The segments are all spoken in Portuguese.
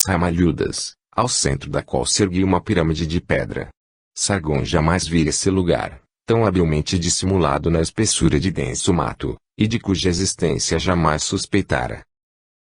ramalhudas, ao centro da qual se erguia uma pirâmide de pedra. Sargon jamais vira esse lugar, tão habilmente dissimulado na espessura de denso mato, e de cuja existência jamais suspeitara.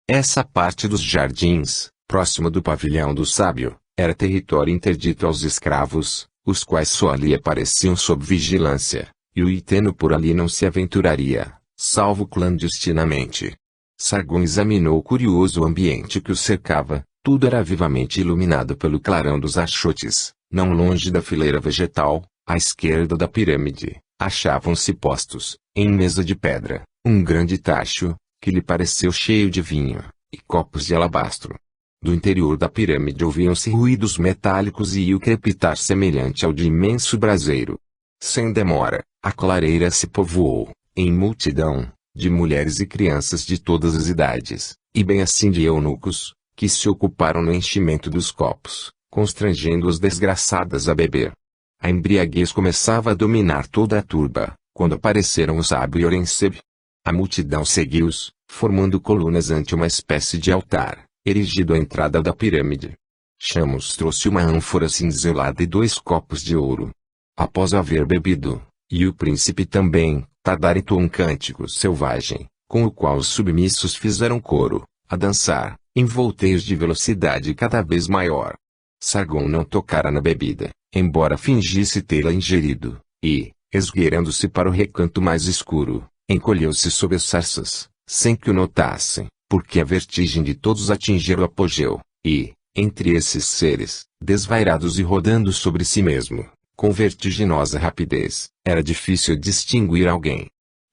Essa parte dos jardins, próximo do pavilhão do sábio, era território interdito aos escravos, os quais só ali apareciam sob vigilância, e o Iteno por ali não se aventuraria, salvo clandestinamente. Sargon examinou curioso o ambiente que o cercava. Tudo era vivamente iluminado pelo clarão dos achotes. Não longe da fileira vegetal, à esquerda da pirâmide, achavam-se postos, em mesa de pedra, um grande tacho, que lhe pareceu cheio de vinho, e copos de alabastro. Do interior da pirâmide ouviam-se ruídos metálicos e o crepitar semelhante ao de imenso braseiro. Sem demora, a clareira se povoou, em multidão, de mulheres e crianças de todas as idades, e bem assim de eunucos, que se ocuparam no enchimento dos copos, constrangendo as desgraçadas a beber. A embriaguez começava a dominar toda a turba, quando apareceram o sábio e Horenseb. A multidão seguiu-os, formando colunas ante uma espécie de altar, erigido à entrada da pirâmide. Chamos trouxe uma ânfora cinzelada e 2 copos de ouro. Após haver bebido, e o príncipe também, tadaritou um cântico selvagem, com o qual os submissos fizeram coro, a dançar, em volteios de velocidade cada vez maior. Sargon não tocara na bebida, embora fingisse tê-la ingerido, e, esgueirando-se para o recanto mais escuro, encolheu-se sob as sarças, sem que o notassem, porque a vertigem de todos atingira o apogeu, e, entre esses seres, desvairados e rodando sobre si mesmo, com vertiginosa rapidez, era difícil distinguir alguém.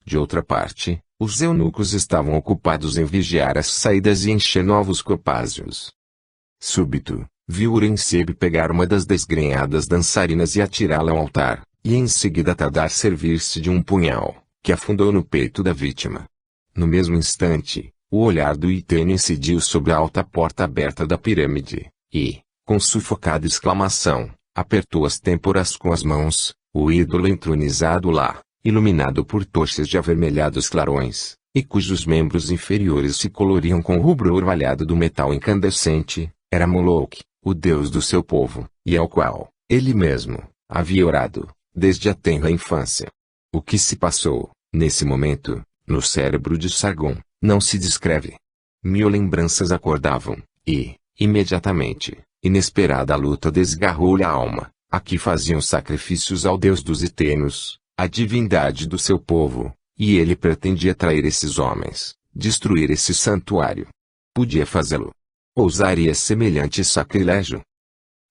De outra parte, os eunucos estavam ocupados em vigiar as saídas e encher novos copásios. Súbito, viu Horenseb pegar uma das desgrenhadas dançarinas e atirá-la ao altar, e em seguida Tadar servir-se de um punhal, que afundou no peito da vítima. No mesmo instante, o olhar do Iteno incidiu sobre a alta porta aberta da pirâmide, e, com sufocada exclamação, apertou as têmporas com as mãos. O ídolo entronizado lá, iluminado por tochas de avermelhados clarões, e cujos membros inferiores se coloriam com o rubro orvalhado do metal incandescente, era Moloch, o deus do seu povo, e ao qual, ele mesmo, havia orado, desde a tenra infância. O que se passou, nesse momento, no cérebro de Sargon, não se descreve. 1000 lembranças acordavam, e, imediatamente, inesperada luta desgarrou-lhe a alma. Aqui faziam sacrifícios ao deus dos Itenos, a divindade do seu povo, e ele pretendia trair esses homens, destruir esse santuário. Podia fazê-lo. Ousaria semelhante sacrilégio?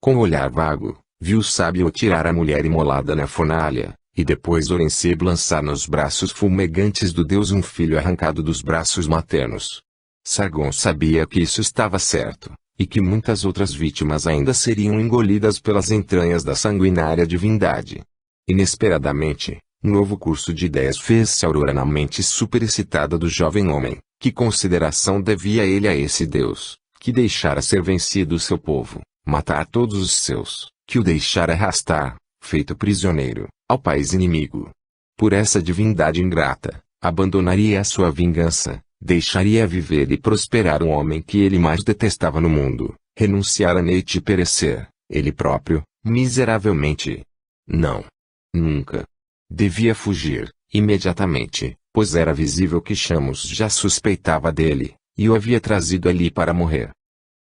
Com o olhar vago, viu o sábio tirar a mulher imolada na fornalha, e depois Horenseb lançar nos braços fumegantes do deus um filho arrancado dos braços maternos. Sargon sabia que isso estava certo, e que muitas outras vítimas ainda seriam engolidas pelas entranhas da sanguinária divindade. Inesperadamente, um novo curso de ideias fez-se aurora na mente superexcitada do jovem homem. Que consideração devia ele a esse Deus, que deixara ser vencido o seu povo, matar todos os seus, que o deixara arrastar, feito prisioneiro, ao país inimigo? Por essa divindade ingrata, abandonaria a sua vingança, deixaria viver e prosperar um homem que ele mais detestava no mundo, renunciar a Neite e perecer, ele próprio, miseravelmente? Não. Nunca. Devia fugir, imediatamente, pois era visível que Chamos já suspeitava dele, e o havia trazido ali para morrer.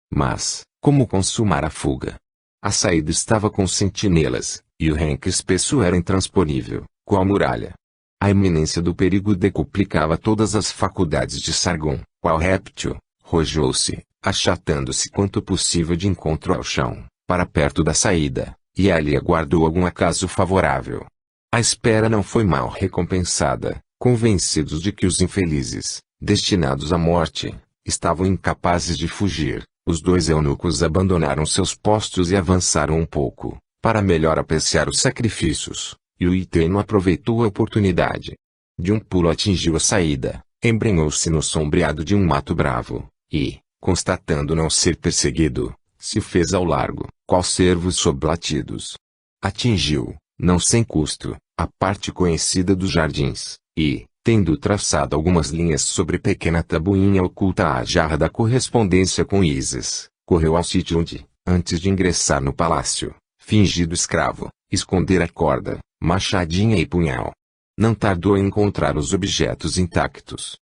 Mas, como consumar a fuga? A saída estava com sentinelas, e o renque espesso era intransponível, qual muralha. A iminência do perigo decuplicava todas as faculdades de Sargon, qual réptil, rojou-se, achatando-se quanto possível de encontro ao chão, para perto da saída, e ali aguardou algum acaso favorável. A espera não foi mal recompensada, convencidos de que os infelizes, destinados à morte, estavam incapazes de fugir. Os 2 eunucos abandonaram seus postos e avançaram um pouco, para melhor apreciar os sacrifícios, e o Iteno aproveitou a oportunidade. De um pulo atingiu a saída, embrenhou-se no sombreado de um mato bravo, e, constatando não ser perseguido, se fez ao largo, qual cervos sob latidos. Atingiu, não sem custo, a parte conhecida dos jardins, e, tendo traçado algumas linhas sobre pequena tabuinha oculta à jarra da correspondência com Ísis, Correu ao sítio onde, antes de ingressar no palácio, fingido escravo, escondera corda, machadinha e punhal. Não tardou em encontrar os objetos intactos.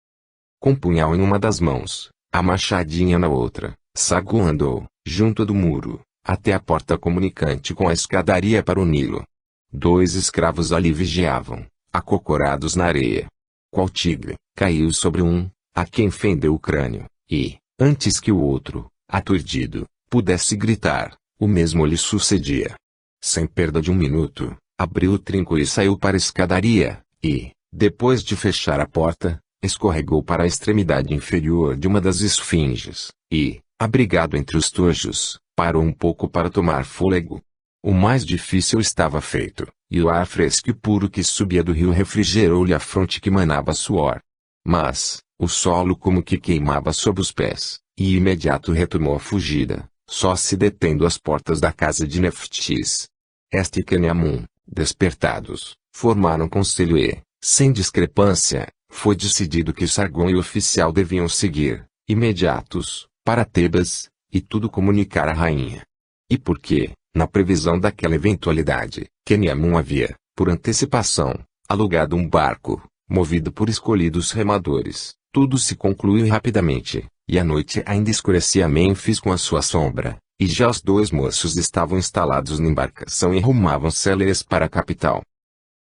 Com o punhal em uma das mãos, a machadinha na outra, Sargon andou, junto do muro, até a porta comunicante com a escadaria para o Nilo. 2 escravos ali vigiavam, acocorados na areia. Qual tigre, caiu sobre um, a quem fendeu o crânio, e, antes que o outro, aturdido, pudesse gritar, o mesmo lhe sucedia. Sem perda de um minuto, abriu o trinco e saiu para a escadaria, e, depois de fechar a porta, escorregou para a extremidade inferior de uma das esfinges, e, abrigado entre os tojos, parou um pouco para tomar fôlego. O mais difícil estava feito, e o ar fresco e puro que subia do rio refrigerou-lhe a fronte que manava suor. Mas, o solo como que queimava sob os pés, e imediato retomou a fugida, só se detendo às portas da casa de Neftis. Este e Queneamun, despertados, formaram conselho e, sem discrepância, foi decidido que Sargon e o oficial deviam seguir, imediatos, para Tebas, e tudo comunicar à rainha. E porque, na previsão daquela eventualidade, Queneamun havia, por antecipação, alugado um barco, movido por escolhidos remadores, tudo se concluiu rapidamente, e a noite ainda escurecia Mênfis com a sua sombra, e já os 2 moços estavam instalados na embarcação e rumavam Céleres para a capital.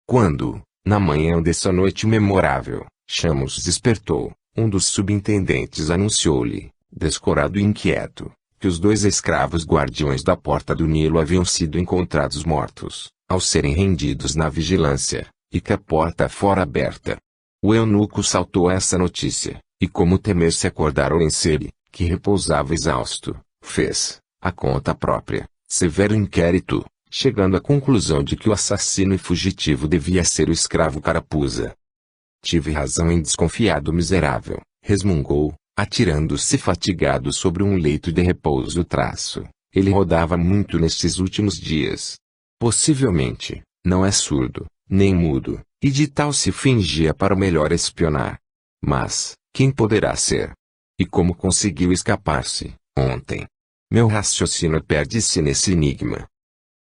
Quando, na manhã dessa noite memorável, Chamos despertou, um dos subintendentes anunciou-lhe, descorado e inquieto, que os 2 escravos guardiões da porta do Nilo haviam sido encontrados mortos, ao serem rendidos na vigilância, e que a porta fora aberta. O eunuco saltou a essa notícia, e como temer-se acordar Orensele, que repousava exausto, fez, à conta própria, severo inquérito, chegando à conclusão de que o assassino e fugitivo devia ser o escravo Carapuça. Tive razão em desconfiar do miserável, resmungou, atirando-se fatigado sobre um leito de repouso traço. Ele rodava muito nestes últimos dias. Possivelmente, não é surdo, nem mudo, e de tal se fingia para melhor espionar. Mas, quem poderá ser? E como conseguiu escapar-se, ontem? Meu raciocínio perde-se nesse enigma.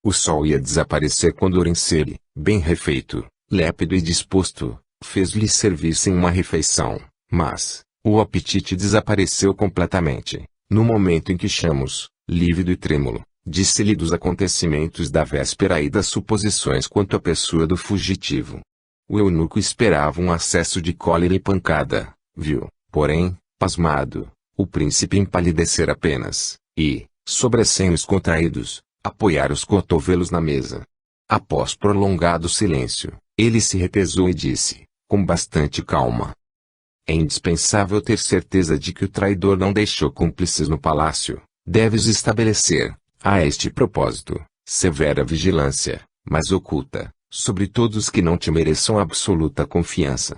O sol ia desaparecer quando Orensele, bem refeito, lépido e disposto, fez-lhe servir-se em uma refeição, mas, o apetite desapareceu completamente, no momento em que Chamos, lívido e trêmulo, disse-lhe dos acontecimentos da véspera e das suposições quanto à pessoa do fugitivo. O eunuco esperava um acesso de cólera e pancada, viu, porém, pasmado, o príncipe empalidecer apenas, e, sobressenhos contraídos, apoiar os cotovelos na mesa. Após prolongado silêncio, ele se retesou e disse, com bastante calma: é indispensável ter certeza de que o traidor não deixou cúmplices no palácio. Deves estabelecer, a este propósito, severa vigilância, mas oculta, sobre todos que não te mereçam absoluta confiança.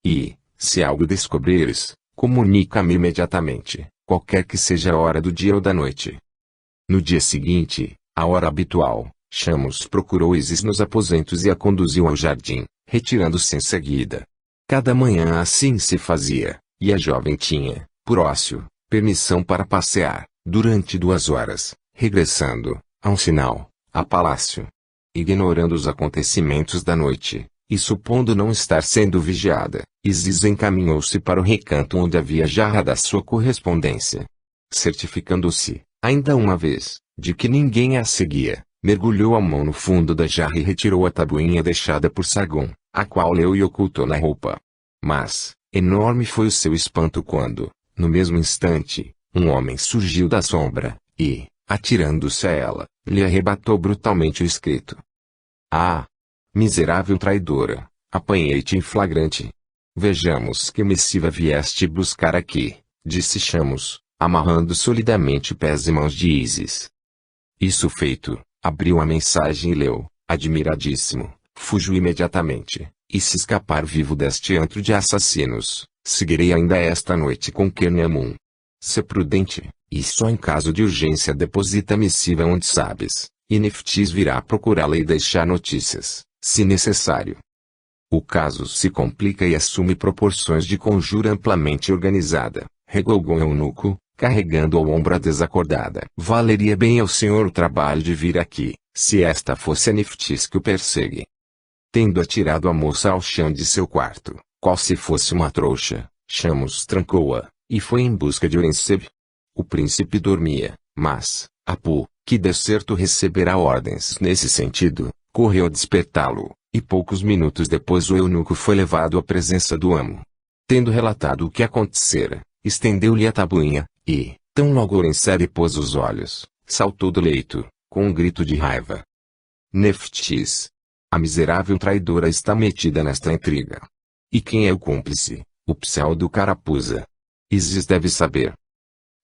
E, se algo descobrires, comunica-me imediatamente, qualquer que seja a hora do dia ou da noite. No dia seguinte, à hora habitual, Chamos procurou Isis nos aposentos e a conduziu ao jardim, retirando-se em seguida. Cada manhã assim se fazia, e a jovem tinha, por ócio, permissão para passear, durante 2 horas, regressando, a um sinal, a palácio. Ignorando os acontecimentos da noite, e supondo não estar sendo vigiada, Isis encaminhou-se para o recanto onde havia jarra da sua correspondência. Certificando-se, ainda uma vez, de que ninguém a seguia, mergulhou a mão no fundo da jarra e retirou a tabuinha deixada por Sargon, a qual leu e ocultou na roupa. Mas, enorme foi o seu espanto quando, no mesmo instante, um homem surgiu da sombra, e, atirando-se a ela, lhe arrebatou brutalmente o escrito. Ah! Miserável traidora, apanhei-te em flagrante. Vejamos que missiva vieste buscar aqui, disse Chamos, amarrando solidamente pés e mãos de Isis. Isso feito, abriu a mensagem e leu, admiradíssimo: fujo imediatamente, e se escapar vivo deste antro de assassinos, seguirei ainda esta noite com Queneamun. Sê prudente, e só em caso de urgência deposita a missiva onde sabes, e Neftis virá procurá-la e deixar notícias, se necessário. O caso se complica e assume proporções de conjura amplamente organizada, regou o eunuco, carregando ao ombro a desacordada. Valeria bem ao senhor o trabalho de vir aqui, se esta fosse a Nephthys que o persegue. Tendo atirado a moça ao chão de seu quarto, qual se fosse uma trouxa, Chamos trancou-a, e foi em busca de Horenseb. O príncipe dormia, mas, Apu, que de certo recebera ordens nesse sentido, correu a despertá-lo, e poucos minutos depois o eunuco foi levado à presença do amo. Tendo relatado o que acontecera, estendeu-lhe a tabuinha, e, tão logo Horenseb pôs os olhos, saltou do leito, com um grito de raiva. Nephthys! A miserável traidora está metida nesta intriga. E quem é o cúmplice? O pseudo-carapuça. Isis deve saber.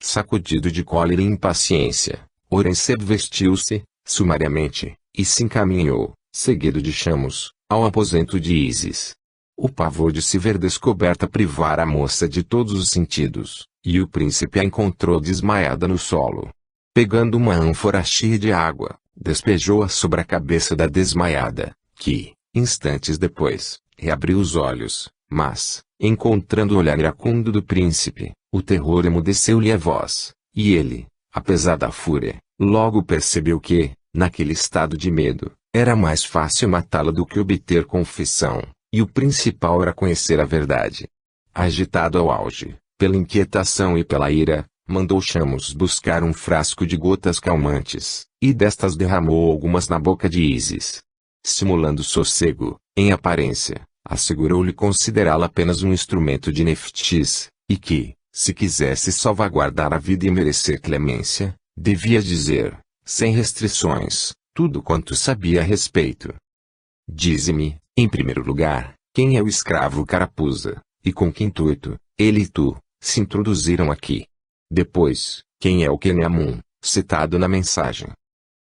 Sacudido de cólera e impaciência, Horenseb vestiu-se, sumariamente, e se encaminhou, seguido de Chamos, ao aposento de Isis. O pavor de se ver descoberta privara a moça de todos os sentidos, e o príncipe a encontrou desmaiada no solo. Pegando uma ânfora cheia de água, despejou-a sobre a cabeça da desmaiada, que, instantes depois, reabriu os olhos, mas, encontrando o olhar iracundo do príncipe, o terror emudeceu-lhe a voz, e ele, apesar da fúria, logo percebeu que, naquele estado de medo, era mais fácil matá-la do que obter confissão, e o principal era conhecer a verdade. Agitado ao auge, pela inquietação e pela ira, mandou Chamos buscar um frasco de gotas calmantes, e destas derramou algumas na boca de Isis. Simulando sossego, em aparência, assegurou-lhe considerá-la apenas um instrumento de Nephthys, e que, se quisesse salvaguardar a vida e merecer clemência, devia dizer, sem restrições, tudo quanto sabia a respeito. Dize-me, em primeiro lugar, quem é o escravo carapuça, e com que intuito, ele e tu, se introduziram aqui. Depois, quem é o Kenyamun, citado na mensagem?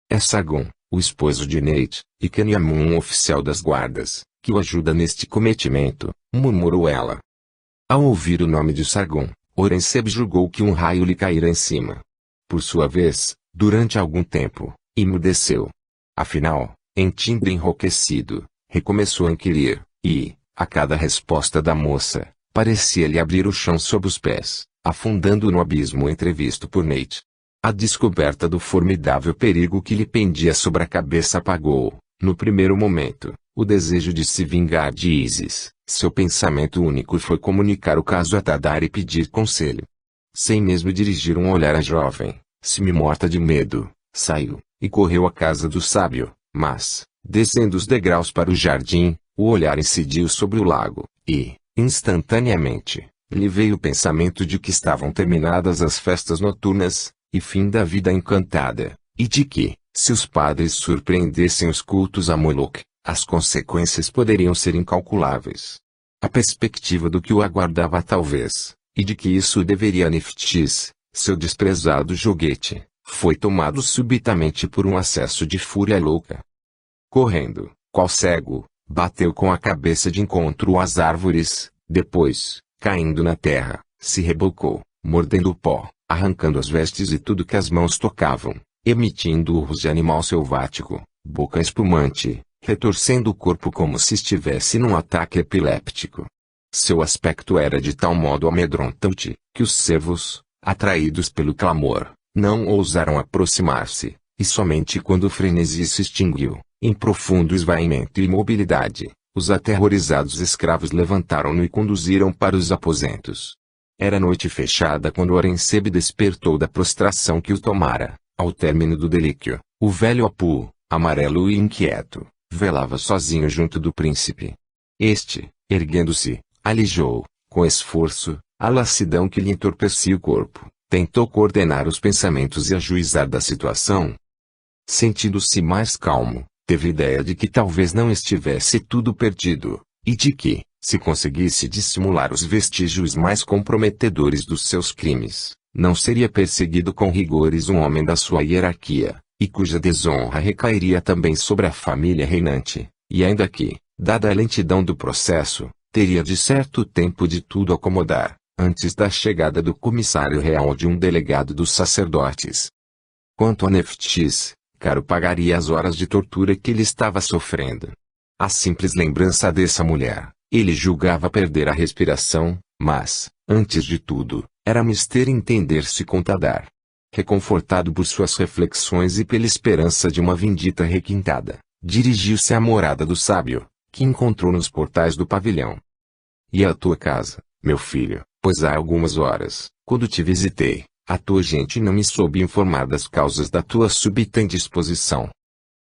É Sargon, o esposo de Neit, e Kenyamun um oficial das guardas, que o ajuda neste cometimento, murmurou ela. Ao ouvir o nome de Sargon, Horenseb julgou que um raio lhe caíra em cima. Por sua vez, durante algum tempo, emudeceu. Afinal, em timbre enrouquecido, recomeçou a inquirir, e, a cada resposta da moça, parecia-lhe abrir o chão sob os pés, afundando no abismo entrevisto por Neit. A descoberta do formidável perigo que lhe pendia sobre a cabeça apagou, no primeiro momento, o desejo de se vingar de Isis. Seu pensamento único foi comunicar o caso a Tadar e pedir conselho. Sem mesmo dirigir um olhar à jovem, semi-morta de medo, saiu, e correu à casa do sábio, mas, descendo os degraus para o jardim, o olhar incidiu sobre o lago, e, instantaneamente, lhe veio o pensamento de que estavam terminadas as festas noturnas, e fim da vida encantada, e de que, se os padres surpreendessem os cultos a Moloch, as consequências poderiam ser incalculáveis. A perspectiva do que o aguardava talvez, e de que isso deveria a Nephthys, seu desprezado joguete, foi tomado subitamente por um acesso de fúria louca. Correndo, qual cego, bateu com a cabeça de encontro às árvores, depois, caindo na terra, se rebocou, mordendo o pó, arrancando as vestes e tudo que as mãos tocavam, emitindo urros de animal selvático, boca espumante, retorcendo o corpo como se estivesse num ataque epiléptico. Seu aspecto era de tal modo amedrontante, que os cervos, atraídos pelo clamor, não ousaram aproximar-se, e somente quando o frenesi se extinguiu, em profundo esvaimento e imobilidade, os aterrorizados escravos levantaram-no e conduziram para os aposentos. Era noite fechada quando Horenseb despertou da prostração que o tomara. Ao término do delíquio, o velho Apu, amarelo e inquieto, velava sozinho junto do príncipe. Este, erguendo-se, alijou, com esforço, a lassidão que lhe entorpecia o corpo, tentou coordenar os pensamentos e ajuizar da situação. Sentindo-se mais calmo, teve ideia de que talvez não estivesse tudo perdido, e de que, se conseguisse dissimular os vestígios mais comprometedores dos seus crimes, não seria perseguido com rigores um homem da sua hierarquia, e cuja desonra recairia também sobre a família reinante, e ainda que, dada a lentidão do processo, teria de certo tempo de tudo acomodar, antes da chegada do comissário real ou de um delegado dos sacerdotes. Quanto a Nephthys, caro pagaria as horas de tortura que ele estava sofrendo. A simples lembrança dessa mulher, ele julgava perder a respiração, mas, antes de tudo, Era mister entender-se com Tadar. Reconfortado por suas reflexões e pela esperança de uma vindita requintada, dirigiu-se à morada do sábio, que encontrou nos portais do pavilhão. "E à tua casa, meu filho, pois há algumas horas, quando te visitei, a tua gente não me soube informar das causas da tua súbita indisposição."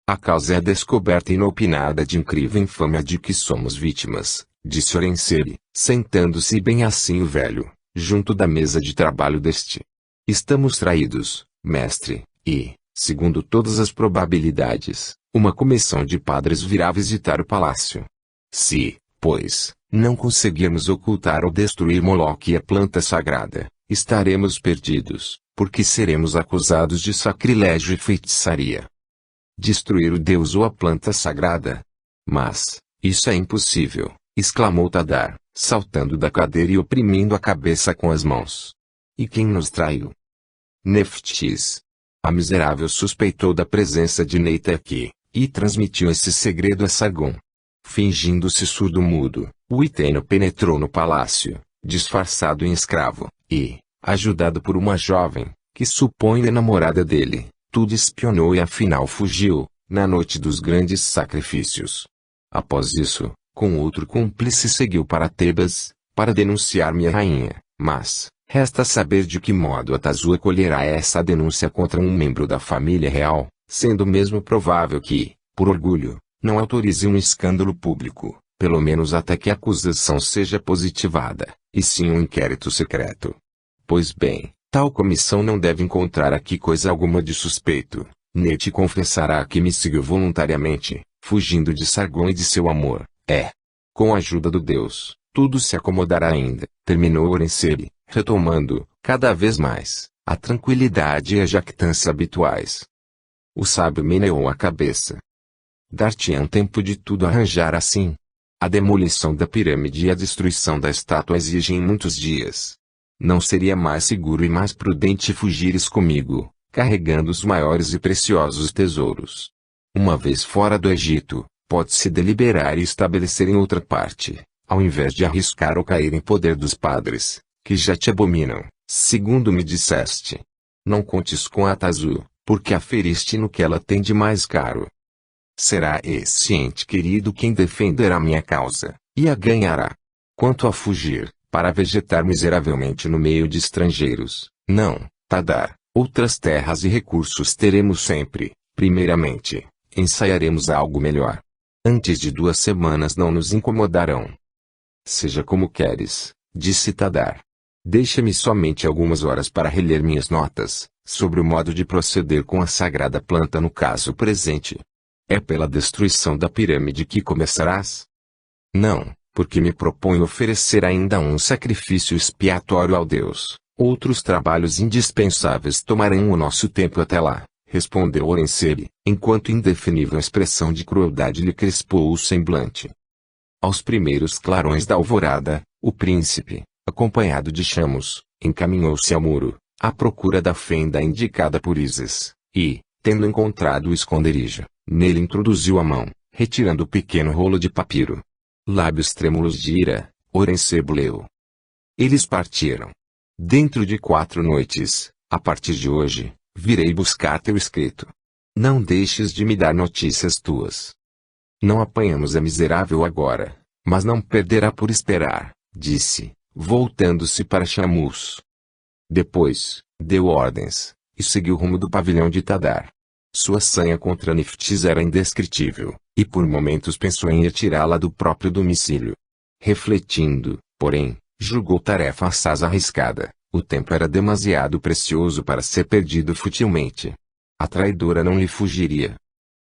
"A causa é a descoberta inopinada de incrível infâmia de que somos vítimas", disse Orensebi, sentando-se bem assim o velho, junto da mesa de trabalho deste. "Estamos traídos, mestre, e, segundo todas as probabilidades, uma comissão de padres virá visitar o palácio. Se, pois, não conseguirmos ocultar ou destruir Moloque e a planta sagrada, estaremos perdidos, porque seremos acusados de sacrilégio e feitiçaria. Destruir o deus ou a planta sagrada? Mas, isso é impossível", exclamou Tadar, saltando da cadeira e oprimindo a cabeça com as mãos. "E quem nos traiu?" "Neftis. A miserável suspeitou da presença de Neita aqui, e transmitiu esse segredo a Sargon." Fingindo-se surdo-mudo, o Iteno penetrou no palácio, disfarçado em escravo, e, ajudado por uma jovem, que supõe namorada dele, tudo espionou e afinal fugiu, na noite dos grandes sacrifícios. Após isso, com outro cúmplice seguiu para Tebas, para denunciar minha rainha, mas, resta saber de que modo Atazu acolherá essa denúncia contra um membro da família real, sendo mesmo provável que, por orgulho, não autorize um escândalo público, pelo menos até que a acusação seja positivada, e sim um inquérito secreto. Pois bem, tal comissão não deve encontrar aqui coisa alguma de suspeito. Nete confessará que me seguiu voluntariamente, fugindo de Sargon e de seu amor. Com a ajuda do Deus, tudo se acomodará ainda, terminou Orensebi, retomando, cada vez mais, a tranquilidade e a jactância habituais. O sábio meneou a cabeça. Dar-te-ão tempo de tudo arranjar assim. A demolição da pirâmide e a destruição da estátua exigem muitos dias. Não seria mais seguro e mais prudente fugires comigo, carregando os maiores e preciosos tesouros? Uma vez fora do Egito, pode-se deliberar e estabelecer em outra parte, ao invés de arriscar ou cair em poder dos padres, que já te abominam, segundo me disseste. Não contes com Atazu, porque a feriste no que ela tem de mais caro. Será esse ente querido quem defenderá minha causa, e a ganhará. Quanto a fugir, para vegetar miseravelmente no meio de estrangeiros, não, Tadar, outras terras e recursos teremos sempre. Primeiramente, ensaiaremos algo melhor. Antes de 2 semanas não nos incomodarão. Seja como queres, disse Tadar. Deixa-me somente algumas horas para reler minhas notas, sobre o modo de proceder com a sagrada planta no caso presente. É pela destruição da pirâmide que começarás? Não, porque me proponho oferecer ainda um sacrifício expiatório ao Deus. Outros trabalhos indispensáveis tomarão o nosso tempo até lá, respondeu Orensebi, enquanto indefinível expressão de crueldade lhe crispou o semblante. Aos primeiros clarões da alvorada, o príncipe, acompanhado de Chamos, encaminhou-se ao muro, à procura da fenda indicada por Ísis, e, tendo encontrado o esconderijo, nele introduziu a mão, retirando o pequeno rolo de papiro. Lábios trêmulos de ira, Orensebi leu. Eles partiram. Dentro de 4 noites, a partir de hoje, virei buscar teu escrito. Não deixes de me dar notícias tuas. Não apanhamos a miserável agora, mas não perderá por esperar, disse, voltando-se para Chamos. Depois, deu ordens, e seguiu o rumo do pavilhão de Tadar. Sua sanha contra Neftis era indescritível, e por momentos pensou em retirá-la do próprio domicílio. Refletindo, porém, julgou tarefa assaz arriscada, o tempo era demasiado precioso para ser perdido futilmente. A traidora não lhe fugiria.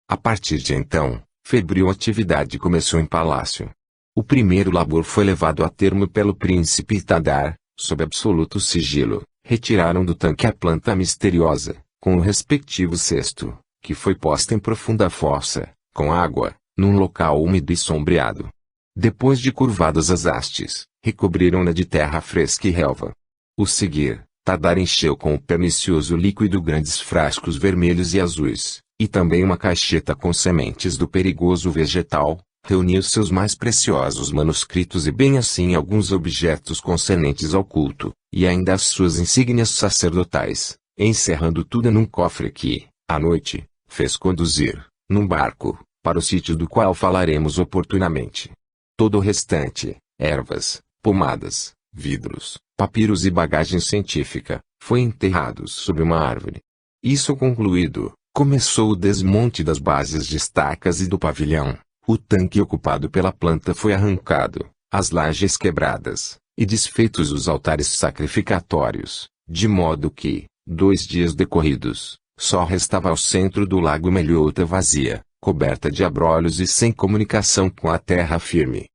A partir de então, febril atividade começou em palácio. O primeiro labor foi levado a termo pelo príncipe Tadar, sob absoluto sigilo. Retiraram do tanque a planta misteriosa, com o respectivo cesto, que foi posta em profunda fossa, com água, num local úmido e sombreado. Depois de curvadas as hastes, recobriram-na de terra fresca e relva. O seguir, Tadar encheu com o pernicioso líquido grandes frascos vermelhos e azuis, e também uma caixeta com sementes do perigoso vegetal, reuniu seus mais preciosos manuscritos e bem assim alguns objetos concernentes ao culto, e ainda as suas insígnias sacerdotais, encerrando tudo num cofre que, à noite, fez conduzir, num barco, para o sítio do qual falaremos oportunamente. Todo o restante, ervas, pomadas, vidros, papiros e bagagem científica, foi enterrados sob uma árvore. Isso concluído, começou o desmonte das bases de estacas e do pavilhão. O tanque ocupado pela planta foi arrancado, as lajes quebradas, e desfeitos os altares sacrificatórios, de modo que, 2 dias decorridos, só restava ao centro do lago uma ilhota vazia, coberta de abrolhos e sem comunicação com a terra firme.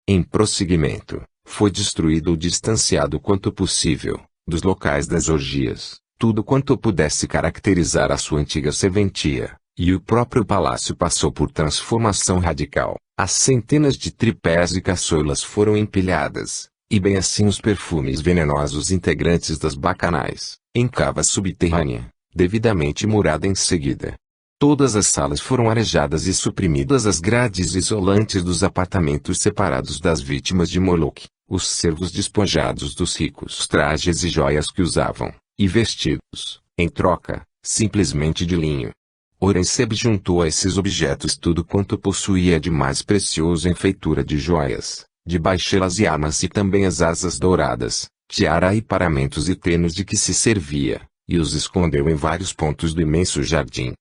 Em prosseguimento, foi destruído ou distanciado quanto possível, dos locais das orgias, tudo quanto pudesse caracterizar a sua antiga serventia. E o próprio palácio passou por transformação radical. As centenas de tripés e caçolas foram empilhadas, e bem assim os perfumes venenosos integrantes das bacanais, em cava subterrânea, devidamente murada em seguida. Todas as salas foram arejadas e suprimidas as grades isolantes dos apartamentos separados das vítimas de Moloque, os servos despojados dos ricos trajes e joias que usavam, e vestidos, em troca, simplesmente de linho. Horenseb juntou a esses objetos tudo quanto possuía de mais precioso em feitura de joias, de baixelas e armas e também as asas douradas, tiara e paramentos e tenos de que se servia, e os escondeu em vários pontos do imenso jardim.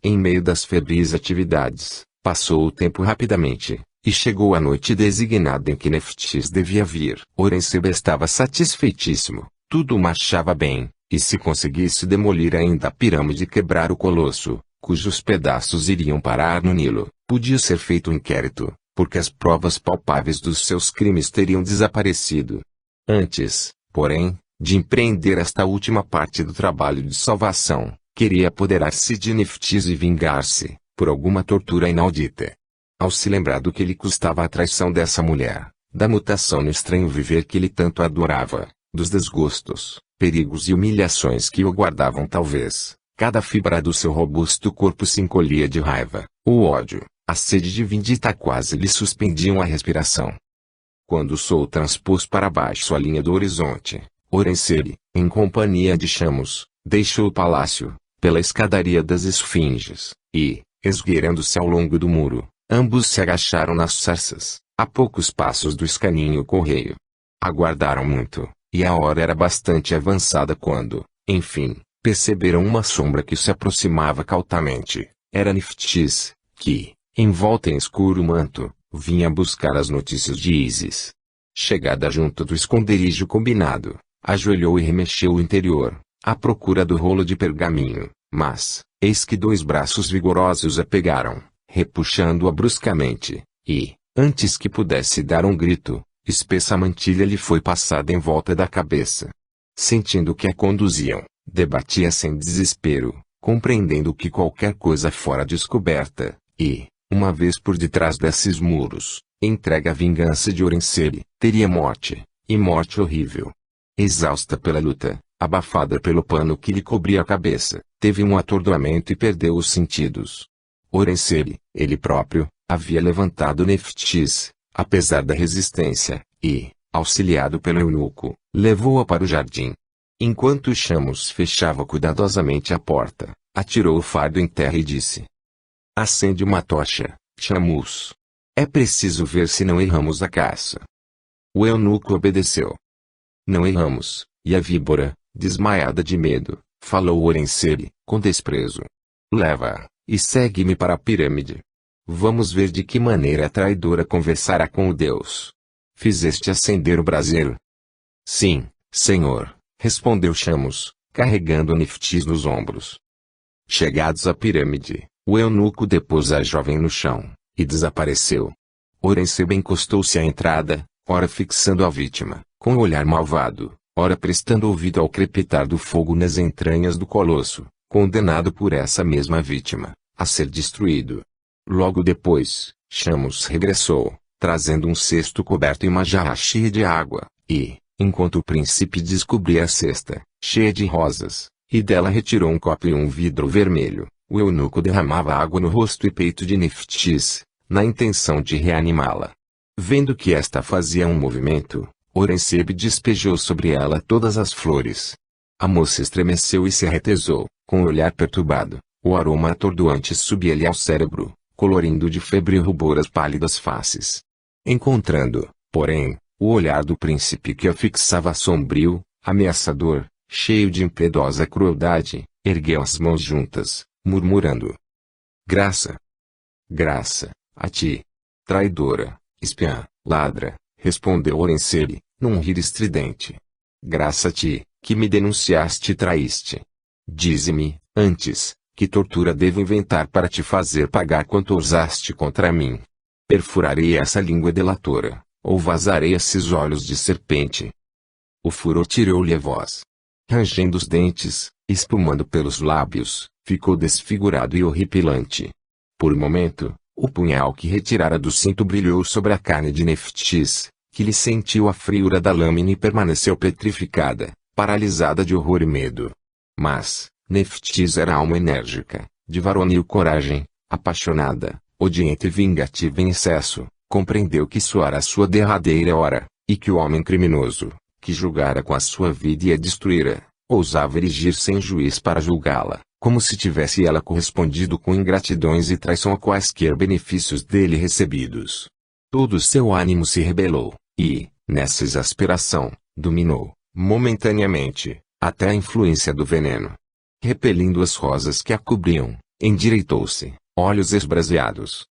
Em meio das febris atividades, passou o tempo rapidamente, e chegou a noite designada em que Neftis devia vir. Horenseb estava satisfeitíssimo, tudo marchava bem, e se conseguisse demolir ainda a pirâmide e quebrar o colosso, cujos pedaços iriam parar no Nilo, podia ser feito um inquérito, porque as provas palpáveis dos seus crimes teriam desaparecido. Antes, porém, de empreender esta última parte do trabalho de salvação, queria apoderar-se de Neftis e vingar-se, por alguma tortura inaudita. Ao se lembrar do que lhe custava a traição dessa mulher, da mutação no estranho viver que ele tanto adorava, dos desgostos, perigos e humilhações que o guardavam talvez, cada fibra do seu robusto corpo se encolhia de raiva, o ódio, a sede de vindita quase lhe suspendiam a respiração. Quando o sol transpôs para baixo a linha do horizonte, Horenseb, em companhia de Chamos, deixou o palácio, pela escadaria das esfinges, e, esgueirando-se ao longo do muro, ambos se agacharam nas sarças, a poucos passos do escaninho correio. Aguardaram muito, e a hora era bastante avançada quando, enfim, perceberam uma sombra que se aproximava cautamente. Era Neftis, que, envolta em escuro manto, vinha buscar as notícias de Ísis. Chegada junto do esconderijo combinado, ajoelhou e remexeu o interior, à procura do rolo de pergaminho, mas, eis que 2 braços vigorosos a pegaram, repuxando-a bruscamente, e, antes que pudesse dar um grito, espessa mantilha lhe foi passada em volta da cabeça. Sentindo que a conduziam, debatia-se em desespero, compreendendo que qualquer coisa fora descoberta, e, uma vez por detrás desses muros, entregue à vingança de Horenseb, teria morte, e morte horrível. Exausta pela luta, abafada pelo pano que lhe cobria a cabeça, teve um atordoamento e perdeu os sentidos. Horenseb, ele próprio, havia levantado Neftis, apesar da resistência, e, auxiliado pelo eunuco, levou-a para o jardim. Enquanto Chamos fechava cuidadosamente a porta, atirou o fardo em terra e disse: "Acende uma tocha, Chamos. É preciso ver se não erramos a caça." O eunuco obedeceu. "Não erramos," e a víbora, desmaiada de medo, falou Horenseb, com desprezo. "Leva-a, e segue-me para a pirâmide. Vamos ver de que maneira a traidora conversará com o Deus. Fizeste acender o braseiro?" "Sim, senhor," respondeu Chamos, carregando Neftis nos ombros. Chegados à pirâmide, o eunuco depôs a jovem no chão, e desapareceu. Horenseb encostou-se à entrada, ora fixando a vítima, com o olhar malvado, ora prestando ouvido ao crepitar do fogo nas entranhas do colosso, condenado por essa mesma vítima, a ser destruído. Logo depois, Chamos regressou, trazendo um cesto coberto e uma jarra cheia de água, e, enquanto o príncipe descobria a cesta, cheia de rosas, e dela retirou um copo e um vidro vermelho, o eunuco derramava água no rosto e peito de Neftis, na intenção de reanimá-la. Vendo que esta fazia um movimento, Horensebe despejou sobre ela todas as flores. A moça estremeceu e se retesou, com o olhar perturbado. O aroma atordoante subia-lhe ao cérebro, colorindo de febre e rubor as pálidas faces. Encontrando, porém, o olhar do príncipe que a fixava sombrio, ameaçador, cheio de impiedosa crueldade, ergueu as mãos juntas, murmurando: Graça! Graça, a ti! Traidora, espiã, ladra, respondeu Horensebe, num rir estridente. Graça a ti, que me denunciaste e traíste. Dize-me, antes, que tortura devo inventar para te fazer pagar quanto ousaste contra mim? Perfurarei essa língua delatora, ou vazarei esses olhos de serpente? O furor tirou-lhe a voz. Rangendo os dentes, espumando pelos lábios, ficou desfigurado e horripilante. Por um momento, o punhal que retirara do cinto brilhou sobre a carne de Neftis, que lhe sentiu a friura da lâmina e permaneceu petrificada, paralisada de horror e medo. Mas, Neftis era alma enérgica, de varonil coragem, apaixonada, odienta e vingativa em excesso, compreendeu que soara a sua derradeira hora, e que o homem criminoso, que julgara com a sua vida e a destruíra, ousava erigir sem juiz para julgá-la, como se tivesse ela correspondido com ingratidões e traição a quaisquer benefícios dele recebidos. Todo o seu ânimo se rebelou, e, nessa exasperação, dominou, momentaneamente, até a influência do veneno. Repelindo as rosas que a cobriam, endireitou-se, olhos esbraseados.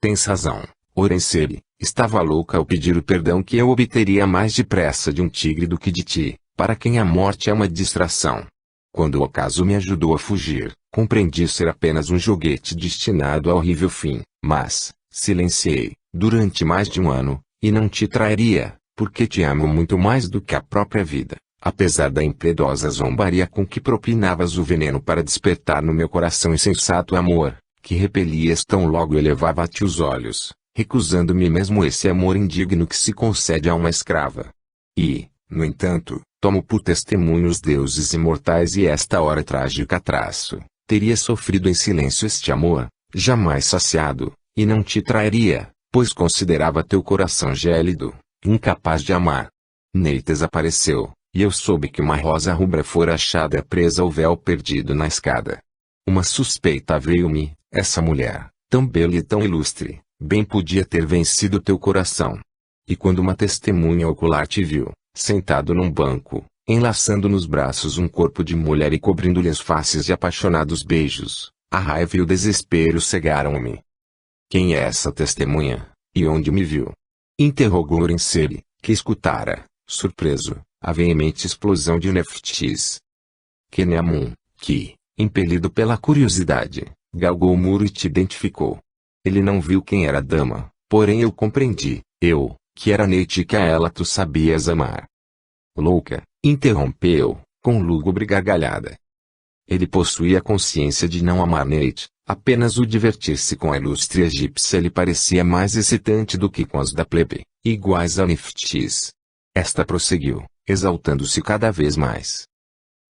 Tens razão, Horensebe, estava louca ao pedir o perdão que eu obteria mais depressa de um tigre do que de ti, para quem a morte é uma distração. Quando o ocaso me ajudou a fugir, compreendi ser apenas um joguete destinado a horrível fim, mas, silenciei, durante mais de um ano, e não te trairia, porque te amo muito mais do que a própria vida, apesar da impiedosa zombaria com que propinavas o veneno para despertar no meu coração insensato amor, que repelias tão logo elevava a ti os olhos, recusando-me mesmo esse amor indigno que se concede a uma escrava. E, no entanto, tomo por testemunho os deuses imortais e esta hora trágica traço, teria sofrido em silêncio este amor, jamais saciado, e não te trairia, pois considerava teu coração gélido, incapaz de amar. Neites apareceu, e eu soube que uma rosa rubra fora achada presa ao véu perdido na escada. Uma suspeita veio-me, essa mulher, tão bela e tão ilustre, bem podia ter vencido teu coração. E quando uma testemunha ocular te viu, sentado num banco, enlaçando nos braços um corpo de mulher e cobrindo-lhe as faces de apaixonados beijos, a raiva e o desespero cegaram-me. Quem é essa testemunha, e onde me viu? Interrogou Horensebe, que escutara, surpreso, a veemente explosão de Neftis. Queneamun, que, impelido pela curiosidade, galgou o muro e te identificou. Ele não viu quem era a dama, porém eu compreendi, que era Neite e que a ela tu sabias amar. Louca, interrompeu, com lúgubre gargalhada. Ele possuía consciência de não amar Neite, apenas o divertir-se com a ilustre egípcia lhe parecia mais excitante do que com as da plebe, iguais a Neftis. Esta prosseguiu, exaltando-se cada vez mais.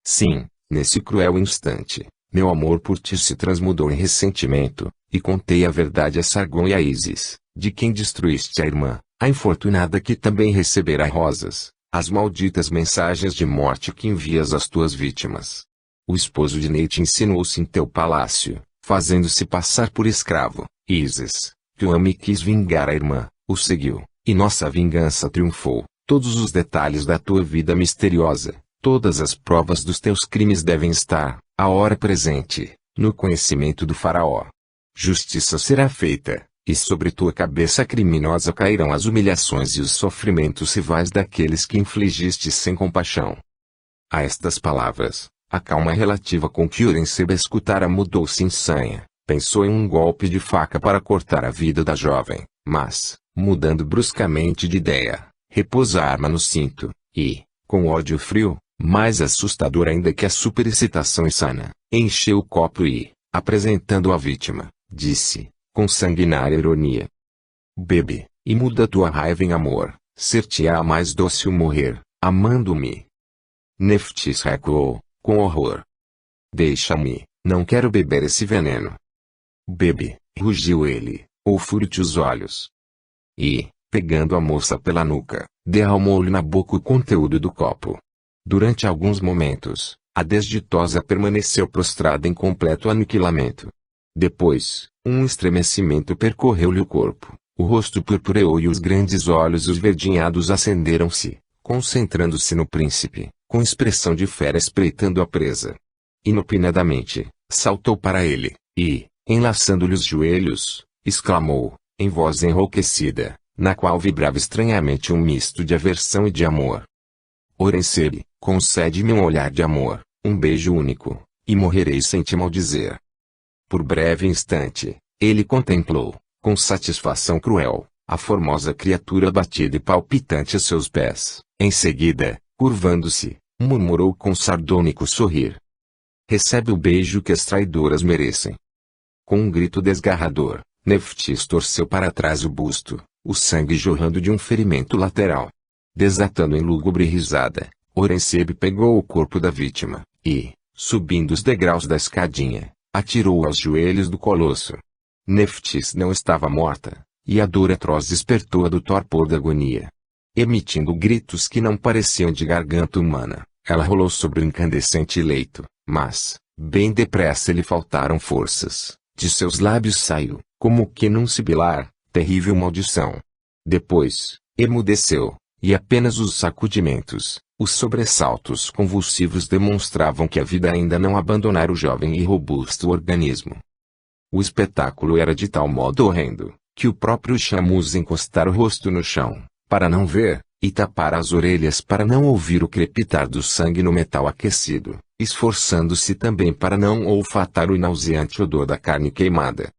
Sim, nesse cruel instante, meu amor por ti se transmudou em ressentimento, e contei a verdade a Sargon e a Ísis, de quem destruíste a irmã, a infortunada que também receberá rosas, as malditas mensagens de morte que envias às tuas vítimas. O esposo de Neite insinuou-se em teu palácio, fazendo-se passar por escravo. Ísis, que o ama e quis vingar a irmã, o seguiu, e nossa vingança triunfou. Todos os detalhes da tua vida misteriosa, todas as provas dos teus crimes devem estar, à hora presente, no conhecimento do faraó. Justiça será feita, e sobre tua cabeça criminosa cairão as humilhações e os sofrimentos rivais daqueles que infligiste sem compaixão. A estas palavras, a calma relativa com que Horensebe escutara mudou-se em sanha, pensou em um golpe de faca para cortar a vida da jovem, mas, mudando bruscamente de ideia, repôs a arma no cinto, e, com ódio frio, mais assustador ainda que a superexcitação insana, encheu o copo e, apresentando-o à vítima, disse, com sanguinária ironia: Bebe, e muda tua raiva em amor, ser-te-á mais doce o morrer, amando-me. Neftis recuou, com horror. Deixa-me, não quero beber esse veneno. Bebe, rugiu ele, ou fure-te os olhos. E, pegando a moça pela nuca, derramou-lhe na boca o conteúdo do copo. Durante alguns momentos, a desditosa permaneceu prostrada em completo aniquilamento. Depois, um estremecimento percorreu-lhe o corpo, o rosto purpureou e os grandes olhos esverdinhados acenderam-se, concentrando-se no príncipe, com expressão de fera espreitando a presa. Inopinadamente, saltou para ele, e, enlaçando-lhe os joelhos, exclamou, em voz enrouquecida, na qual vibrava estranhamente um misto de aversão e de amor: Oresebe, concede-me um olhar de amor, um beijo único, e morrerei sem te maldizer. Por breve instante, ele contemplou, com satisfação cruel, a formosa criatura abatida e palpitante a seus pés. Em seguida, curvando-se, murmurou com sardônico sorrir: Recebe o beijo que as traidoras merecem. Com um grito desgarrador, Neftis torceu para trás o busto, o sangue jorrando de um ferimento lateral. Desatando em lúgubre risada, Oresebe pegou o corpo da vítima, e, subindo os degraus da escadinha, atirou-o aos joelhos do colosso. Neftis não estava morta, e a dor atroz despertou-a do torpor da agonia. Emitindo gritos que não pareciam de garganta humana, ela rolou sobre o incandescente leito, mas, bem depressa lhe faltaram forças. De seus lábios saiu, como que num sibilar, terrível maldição. Depois, emudeceu, e apenas os sacudimentos, os sobressaltos convulsivos demonstravam que a vida ainda não abandonara o jovem e robusto organismo. O espetáculo era de tal modo horrendo, que o próprio Shamus encostara o rosto no chão, para não ver, e tapara as orelhas para não ouvir o crepitar do sangue no metal aquecido, esforçando-se também para não olfatar o nauseante odor da carne queimada.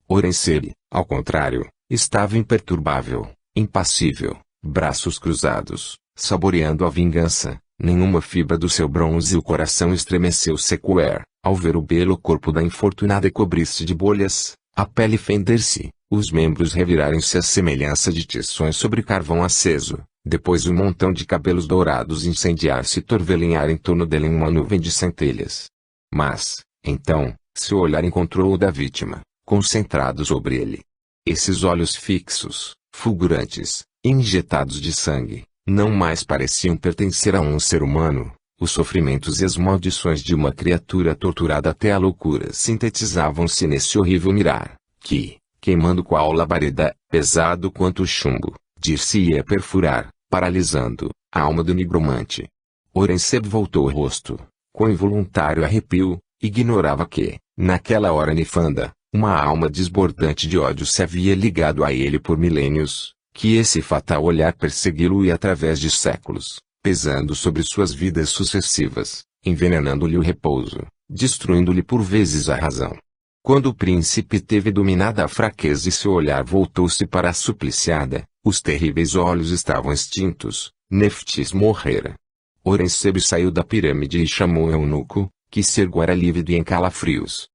Oresebe, ao contrário, estava imperturbável, impassível, braços cruzados, saboreando a vingança. Nenhuma fibra do seu bronze e o coração estremeceu sequer, ao ver o belo corpo da infortunada cobrir-se de bolhas, a pele fender-se, os membros revirarem-se à semelhança de tições sobre carvão aceso, depois um montão de cabelos dourados incendiar-se e torvelinhar em torno dele em uma nuvem de centelhas. Mas, então, seu olhar encontrou o da vítima, concentrado sobre ele. Esses olhos fixos, fulgurantes, injetados de sangue, não mais pareciam pertencer a um ser humano. Os sofrimentos e as maldições de uma criatura torturada até a loucura sintetizavam-se nesse horrível mirar, que, queimando qual labareda, pesado quanto o chumbo, dir-se-ia perfurar, paralisando, a alma do nigromante. Oresebe voltou o rosto, com involuntário arrepio, ignorava que, naquela hora nefanda, uma alma desbordante de ódio se havia ligado a ele por milênios, que esse fatal olhar persegui-lo-ia através de séculos, pesando sobre suas vidas sucessivas, envenenando-lhe o repouso, destruindo-lhe por vezes a razão. Quando o príncipe teve dominada a fraqueza e seu olhar voltou-se para a supliciada, os terríveis olhos estavam extintos, Neftis morrera. Oresebe saiu da pirâmide e chamou o eunuco, que se erguera lívido e em calafrios.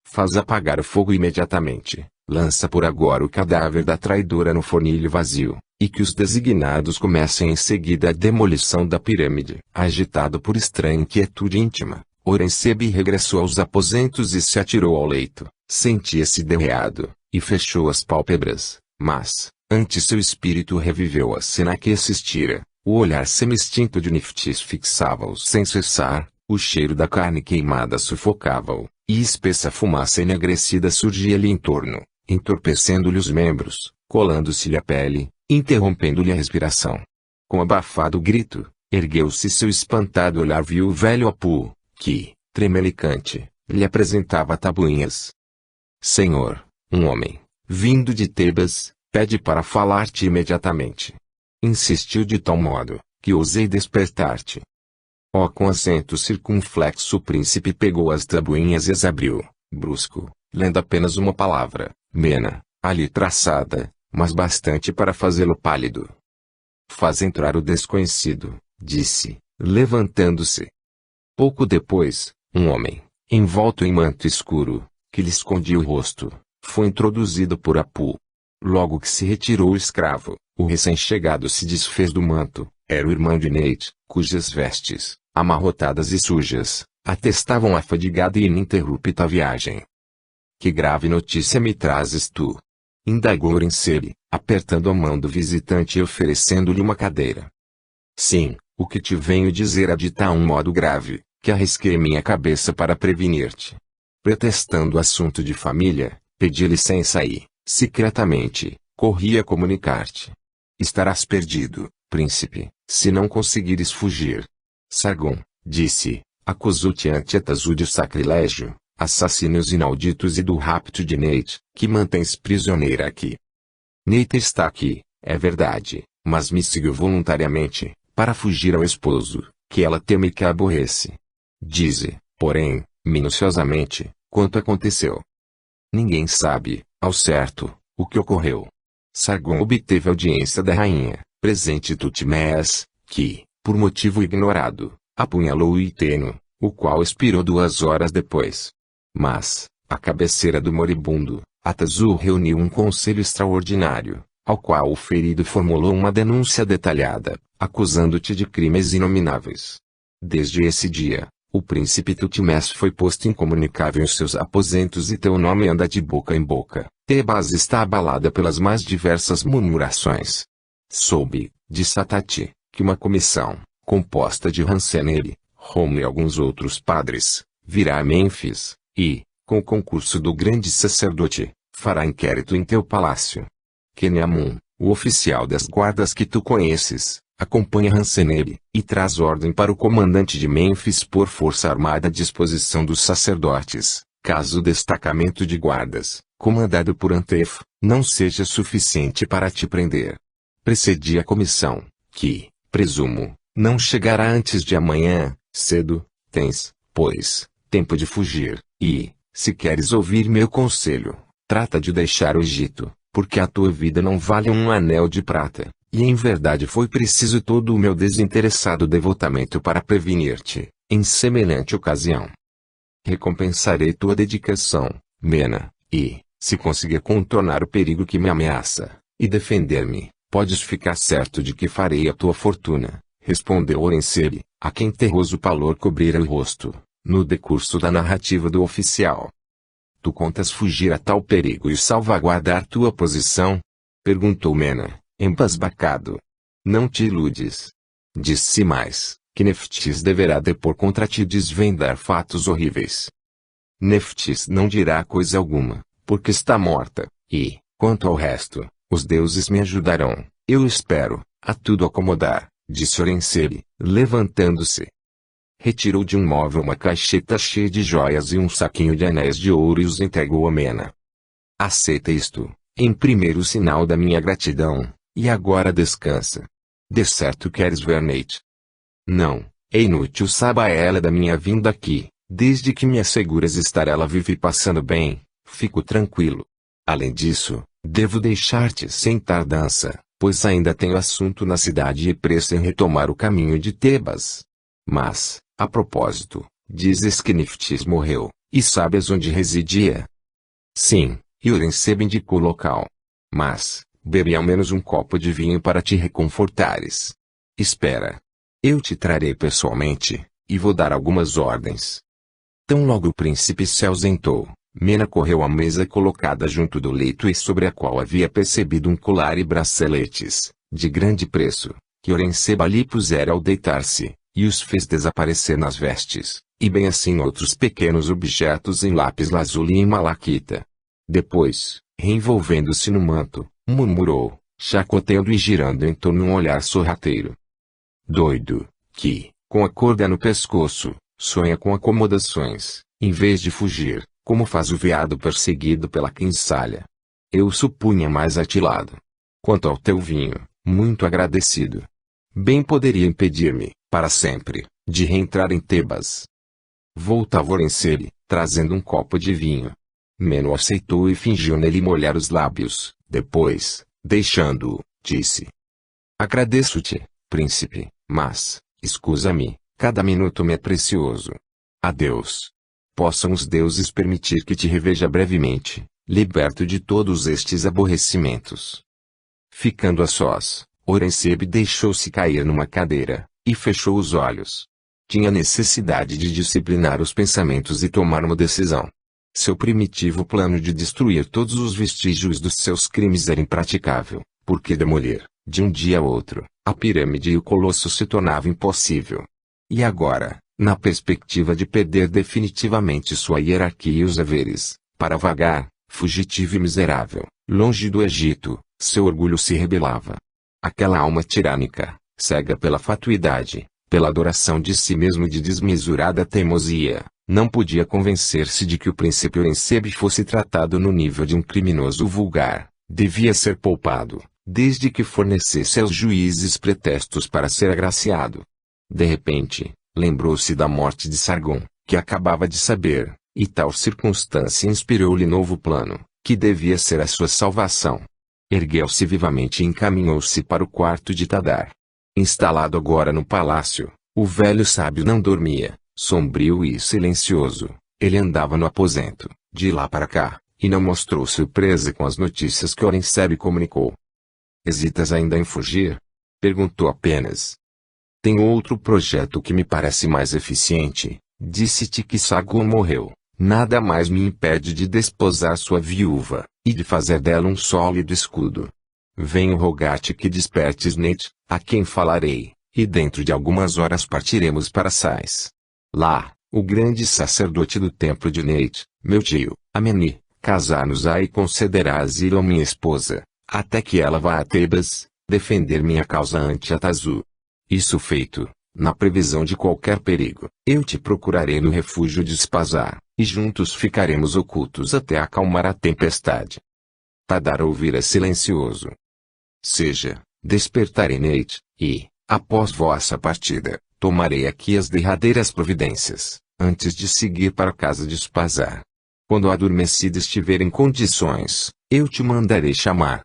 Faz apagar o fogo imediatamente. Lança por agora o cadáver da traidora no fornilho vazio, e que os designados comecem em seguida a demolição da pirâmide. Agitado por estranha inquietude íntima, Oresebe regressou aos aposentos e se atirou ao leito. Sentia-se derreado, e fechou as pálpebras, mas, antes seu espírito reviveu a cena que assistira, o olhar semi-extinto de Neftis fixava-o sem cessar, o cheiro da carne queimada sufocava-o, e espessa fumaça enegrecida surgia-lhe em torno, entorpecendo-lhe os membros, colando-se-lhe a pele, interrompendo-lhe a respiração. Com abafado grito, ergueu-se seu espantado olhar viu o velho Apu, que, tremelicante, lhe apresentava tabuinhas. Senhor, um homem, vindo de Tebas, pede para falar-te imediatamente. Insistiu de tal modo, que ousei despertar-te. Ó, com acento circunflexo o príncipe pegou as tabuinhas e as abriu, brusco, lendo apenas uma palavra, Mena, ali traçada, mas bastante para fazê-lo pálido. Faz entrar o desconhecido, disse, levantando-se. Pouco depois, um homem, envolto em manto escuro, que lhe escondia o rosto, foi introduzido por Apu. Logo que se retirou o escravo, o recém-chegado se desfez do manto. Era o irmão de Neit, cujas vestes, amarrotadas e sujas, atestavam a fadigada e ininterrupta viagem. Que grave notícia me trazes tu? Indagou Orensebi, apertando a mão do visitante e oferecendo-lhe uma cadeira. Sim, o que te venho dizer é de tal modo grave, que arrisquei minha cabeça para prevenir-te. Pretextando assunto de família, pedi licença e, secretamente, corri a comunicar-te. Estarás perdido, príncipe, se não conseguires fugir. Sargon, disse, acusou-te ante Atazu de sacrilégio, assassinos inauditos e do rapto de Neith, que mantens prisioneira aqui. Neith está aqui, é verdade, mas me seguiu voluntariamente, para fugir ao esposo, que ela teme e que aborrece. Dize, porém, minuciosamente, quanto aconteceu. Ninguém sabe, ao certo, o que ocorreu. Sargon obteve audiência da rainha, presente Tutmés, que, por motivo ignorado, apunhalou Iteno, o qual expirou 2 horas depois. Mas, à cabeceira do moribundo, Atazu reuniu um conselho extraordinário, ao qual o ferido formulou uma denúncia detalhada, acusando-te de crimes inomináveis. Desde esse dia, o príncipe Tutmés foi posto incomunicável em seus aposentos e teu nome anda de boca em boca. Tebas está abalada pelas mais diversas murmurações. Soube, de Satati, que uma comissão, composta de Hanseneb, Romo e alguns outros padres, virá a Mênfis, e, com o concurso do grande sacerdote, fará inquérito em teu palácio. Keneamun, o oficial das guardas que tu conheces, acompanha Hanseneb, e traz ordem para o comandante de Mênfis pôr força armada à disposição dos sacerdotes, caso o destacamento de guardas, comandado por Antef, não seja suficiente para te prender. Precedi a comissão, que, presumo, não chegará antes de amanhã, cedo. Tens, pois, tempo de fugir, e, se queres ouvir meu conselho, trata de deixar o Egito, porque a tua vida não vale um anel de prata, e em verdade foi preciso todo o meu desinteressado devotamento para prevenir-te, em semelhante ocasião. Recompensarei tua dedicação, Mena, e, se conseguir contornar o perigo que me ameaça, e defender-me, podes ficar certo de que farei a tua fortuna, respondeu Orensebi, a quem terroso pálor cobrira o rosto, no decurso da narrativa do oficial. Tu contas fugir a tal perigo e salvaguardar tua posição? Perguntou Mena, embasbacado. Não te iludes. Disse mais, que Neftis deverá depor contra ti e desvendar fatos horríveis. Neftis não dirá coisa alguma, porque está morta, e, quanto ao resto, os deuses me ajudarão, eu espero, a tudo acomodar, disse Orensebi, levantando-se. Retirou de um móvel uma caixeta cheia de joias e um saquinho de anéis de ouro e os entregou a Mena. Aceita isto, em primeiro sinal da minha gratidão, e agora descansa. De certo queres ver Neith? Não, é inútil saiba ela da minha vinda aqui, desde que me asseguras estar ela viva e passando bem, fico tranquilo. Além disso, devo deixar-te sem tardança, pois ainda tenho assunto na cidade e pressa em retomar o caminho de Tebas. Mas, a propósito, dizes que Neftis morreu, e sabes onde residia? Sim, e Orensebi indicou o local. Mas, bebi ao menos um copo de vinho para te reconfortares. Espera. Eu te trarei pessoalmente, e vou dar algumas ordens. Tão logo o príncipe se ausentou, Mena correu à mesa colocada junto do leito e sobre a qual havia percebido um colar e braceletes, de grande preço, que Orensebi lhe pusera ao deitar-se, e os fez desaparecer nas vestes, e bem assim outros pequenos objetos em lápis lazuli e em malaquita. Depois, reenvolvendo-se no manto, murmurou, chacoteando e girando em torno um olhar sorrateiro. Doido, que, com a corda no pescoço, sonha com acomodações, em vez de fugir, como faz o veado perseguido pela quinsalha. Eu supunha mais atilado. Quanto ao teu vinho, muito agradecido. Bem poderia impedir-me, para sempre, de reentrar em Tebas. Voltava Orensebi, trazendo um copo de vinho. Meno aceitou e fingiu nele molhar os lábios, depois, deixando-o, disse. Agradeço-te, príncipe, mas, escusa-me, cada minuto me é precioso. Adeus. Possam os deuses permitir que te reveja brevemente, liberto de todos estes aborrecimentos. Ficando a sós, Orensebi deixou-se cair numa cadeira, e fechou os olhos. Tinha necessidade de disciplinar os pensamentos e tomar uma decisão. Seu primitivo plano de destruir todos os vestígios dos seus crimes era impraticável, porque demolir, de um dia a outro, a pirâmide e o colosso se tornava impossível. E agora, na perspectiva de perder definitivamente sua hierarquia e os haveres, para vagar, fugitivo e miserável, longe do Egito, seu orgulho se rebelava. Aquela alma tirânica, cega pela fatuidade, pela adoração de si mesmo e de desmesurada teimosia, não podia convencer-se de que o príncipe Horensebe fosse tratado no nível de um criminoso vulgar, devia ser poupado, desde que fornecesse aos juízes pretextos para ser agraciado. De repente, lembrou-se da morte de Sargon, que acabava de saber, e tal circunstância inspirou-lhe novo plano, que devia ser a sua salvação. Ergueu-se vivamente e encaminhou-se para o quarto de Tadar. Instalado agora no palácio, o velho sábio não dormia, sombrio e silencioso. Ele andava no aposento, de lá para cá, e não mostrou surpresa com as notícias que Horensebe comunicou. "Hesitas ainda em fugir?" perguntou apenas. "Tenho outro projeto que me parece mais eficiente. Disse-te que Sargon morreu. Nada mais me impede de desposar sua viúva, e de fazer dela um sólido escudo. Venho rogar-te que despertes Neit, a quem falarei, e dentro de algumas horas partiremos para Sais. Lá, o grande sacerdote do templo de Neit, meu tio, Ameni, casar-nos-á e concederá asilo a minha esposa, até que ela vá a Tebas, defender minha causa ante Atazu. Isso feito, na previsão de qualquer perigo, eu te procurarei no refúgio de Spazar, e juntos ficaremos ocultos até acalmar a tempestade." Tadar ouvira silencioso. "Seja, despertarei Neit, e, após vossa partida, tomarei aqui as derradeiras providências, antes de seguir para a casa de Spazar. Quando adormecida estiver em condições, eu te mandarei chamar.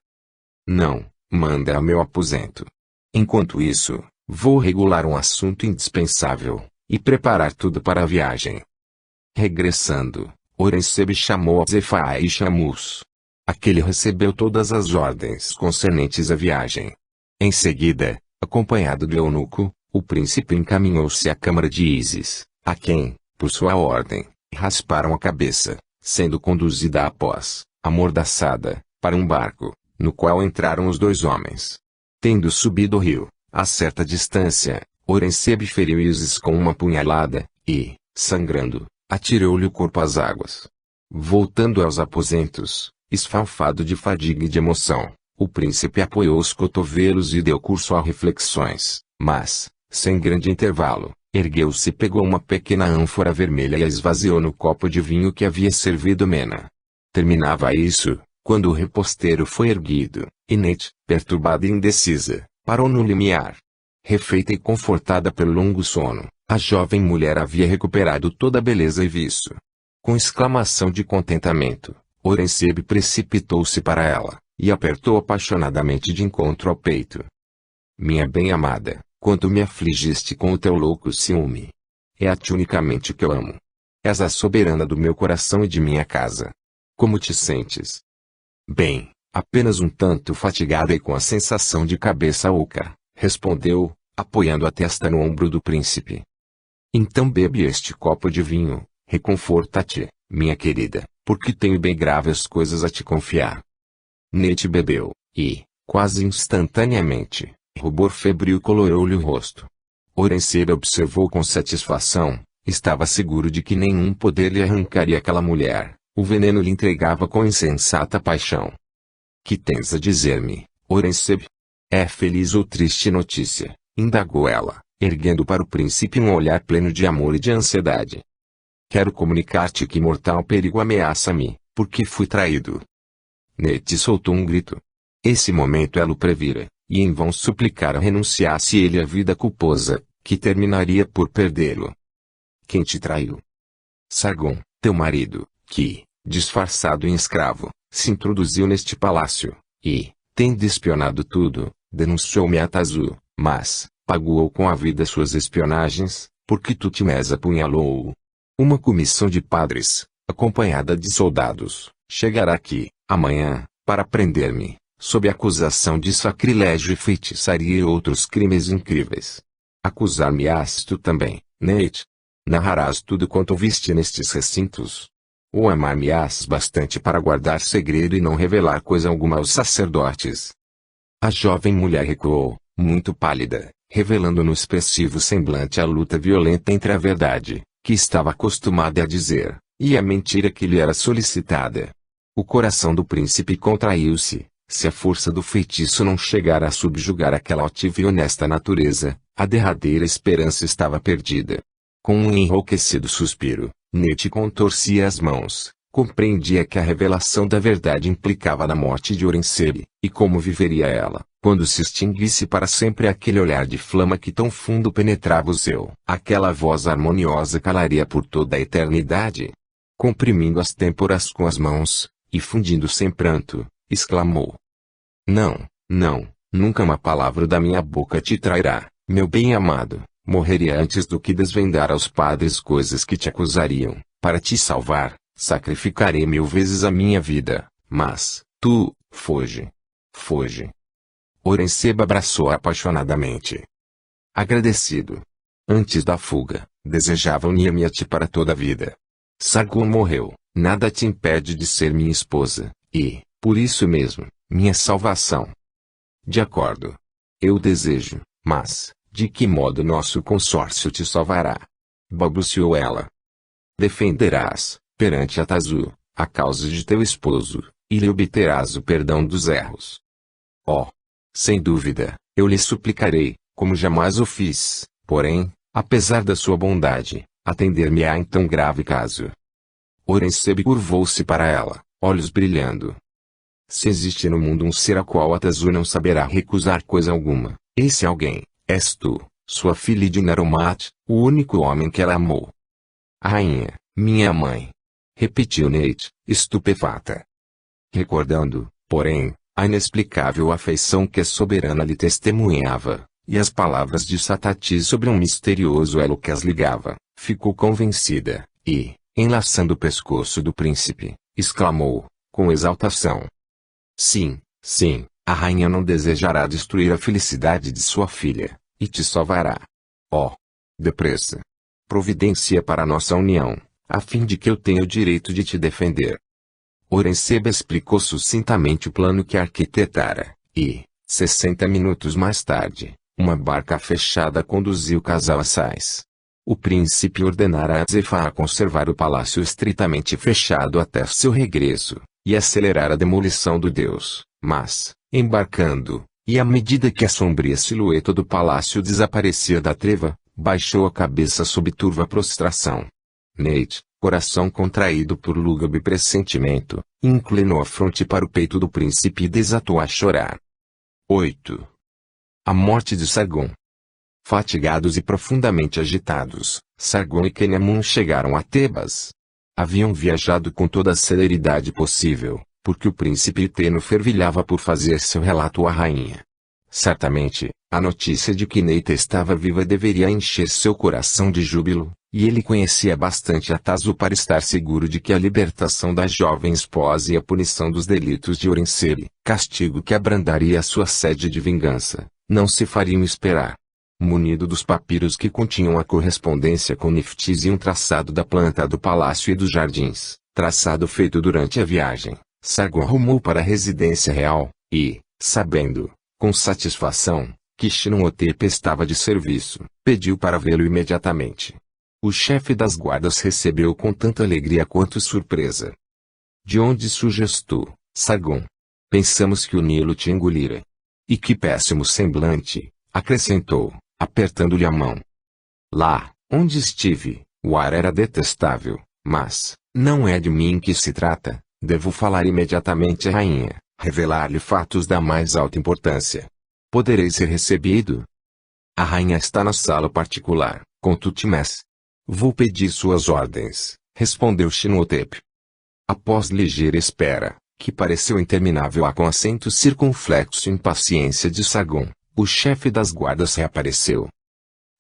Não, manda a meu aposento. Enquanto isso, vou regular um assunto indispensável, e preparar tudo para a viagem." Regressando, Horensebe chamou a Zefai e Shamus. Aquele recebeu todas as ordens concernentes à viagem. Em seguida, acompanhado do eunuco, o príncipe encaminhou-se à câmara de Ísis, a quem, por sua ordem, rasparam a cabeça, sendo conduzida após, amordaçada, para um barco, no qual entraram os dois homens. Tendo subido o rio, a certa distância, Horensebe feriu Ísis com uma punhalada, e, sangrando, atirou-lhe o corpo às águas. Voltando aos aposentos, esfalfado de fadiga e de emoção, o príncipe apoiou os cotovelos e deu curso a reflexões, mas, sem grande intervalo, ergueu-se e pegou uma pequena ânfora vermelha e a esvaziou no copo de vinho que havia servido Mena. Terminava isso, quando o reposteiro foi erguido, e Neit, perturbada e indecisa, parou no limiar. Refeita e confortada pelo longo sono, a jovem mulher havia recuperado toda a beleza e viço. Com exclamação de contentamento, Horensebe precipitou-se para ela, e apertou apaixonadamente de encontro ao peito. "Minha bem-amada, quanto me afligiste com o teu louco ciúme. É a ti unicamente que eu amo. És a soberana do meu coração e de minha casa. Como te sentes?" "Bem, apenas um tanto fatigada e com a sensação de cabeça oca", respondeu, apoiando a testa no ombro do príncipe. "Então bebe este copo de vinho, reconforta-te, minha querida, porque tenho bem graves coisas a te confiar." Neit bebeu, e, quase instantaneamente, rubor febril colorou-lhe o rosto. Horensebe observou com satisfação, estava seguro de que nenhum poder lhe arrancaria aquela mulher, o veneno lhe entregava com insensata paixão. "Que tens a dizer-me, Horensebe? É feliz ou triste notícia?" indagou ela, erguendo para o príncipe um olhar pleno de amor e de ansiedade. "Quero comunicar-te que mortal perigo ameaça-me, porque fui traído." Neit soltou um grito. Esse momento ela o previra, e em vão suplicara renunciasse ele à vida culposa, que terminaria por perdê-lo. "Quem te traiu?" "Sargon, teu marido, que, disfarçado em escravo, se introduziu neste palácio, e, tendo espionado tudo, denunciou-me a Atazu, mas, pagou com a vida suas espionagens, porque Tutmés apunhalou-o. Uma comissão de padres, acompanhada de soldados, chegará aqui, amanhã, para prender-me, sob acusação de sacrilégio e feitiçaria e outros crimes incríveis. Acusar-me-ás tu também, Neit? Narrarás tudo quanto ouviste nestes recintos?" ou amar-me-ás bastante para guardar segredo e não revelar coisa alguma aos sacerdotes. A jovem mulher recuou, muito pálida, revelando no expressivo semblante a luta violenta entre a verdade, que estava acostumada a dizer, e a mentira que lhe era solicitada. O coração do príncipe contraiu-se. Se a força do feitiço não chegara a subjugar aquela altiva e honesta natureza, a derradeira esperança estava perdida. Com um enrouquecido suspiro, Nate contorcia as mãos, compreendia que a revelação da verdade implicava na morte de Orensebi, e como viveria ela, quando se extinguisse para sempre aquele olhar de flama que tão fundo penetrava o seu. Aquela voz harmoniosa calaria por toda a eternidade. Comprimindo as têmporas com as mãos, e fundindo sem pranto, exclamou: Não, não, nunca uma palavra da minha boca te trairá, meu bem-amado. Morreria antes do que desvendar aos padres coisas que te acusariam. Para te salvar, sacrificarei 1000 vezes a minha vida, mas, tu, foge. Foge. Orensebi abraçou-a apaixonadamente. Agradecido. Antes da fuga, desejava unir-me a ti para toda a vida. Sargon morreu, nada te impede de ser minha esposa, e, por isso mesmo, minha salvação. De acordo. Eu desejo, mas, de que modo nosso consórcio te salvará? Balbuciou ela. Defenderás, perante Atazu, a causa de teu esposo, e lhe obterás o perdão dos erros. Oh! Sem dúvida, eu lhe suplicarei, como jamais o fiz, porém, apesar da sua bondade, atender-me-á em tão grave caso. Orensebi curvou-se para ela, olhos brilhando. Se existe no mundo um ser a qual Atazu não saberá recusar coisa alguma, esse alguém, és tu, sua filha de Narumat, o único homem que ela amou. A rainha, minha mãe. Repetiu Nate, estupefata. Recordando, porém, a inexplicável afeição que a soberana lhe testemunhava, e as palavras de Satati sobre um misterioso elo que as ligava, ficou convencida, e, enlaçando o pescoço do príncipe, exclamou, com exaltação: Sim, sim, a rainha não desejará destruir a felicidade de sua filha, e te salvará. Oh! Depressa! Providencia para nossa união, a fim de que eu tenha o direito de te defender. Orensebi explicou sucintamente o plano que arquitetara, e, 60 minutos mais tarde, uma barca fechada conduziu o casal a Sais. O príncipe ordenara a Zefá conservar o palácio estritamente fechado até seu regresso, e acelerar a demolição do deus, mas, embarcando, e à medida que a sombria silhueta do palácio desaparecia da treva, baixou a cabeça sob turva prostração. Nate, coração contraído por lúgubre pressentimento, inclinou a fronte para o peito do príncipe e desatou a chorar. 8. A morte de Sargon. Fatigados e profundamente agitados, Sargon e Kenyamun chegaram a Tebas. Haviam viajado com toda a celeridade possível, porque o príncipe Iteno fervilhava por fazer seu relato à rainha. Certamente, a notícia de que Neita estava viva deveria encher seu coração de júbilo, e ele conhecia bastante Atazu para estar seguro de que a libertação da jovem esposa e a punição dos delitos de Orensebi, castigo que abrandaria a sua sede de vingança, não se fariam esperar. Munido dos papiros que continham a correspondência com Neftis e um traçado da planta do palácio e dos jardins, traçado feito durante a viagem, Sargon rumou para a residência real, e, sabendo, com satisfação, que Shinonotep estava de serviço, pediu para vê-lo imediatamente. O chefe das guardas recebeu com tanta alegria quanto surpresa. De onde surges tu, Sargon? Pensamos que o Nilo te engolira. E que péssimo semblante, acrescentou, apertando-lhe a mão. Lá, onde estive, o ar era detestável, mas, não é de mim que se trata, devo falar imediatamente à rainha, revelar-lhe fatos da mais alta importância. Poderei ser recebido? A rainha está na sala particular, com Tutmés. Vou pedir suas ordens, respondeu Shinotep. Após ligeira espera, que pareceu interminável com acento circunflexo e impaciência de Sargon, o chefe das guardas reapareceu.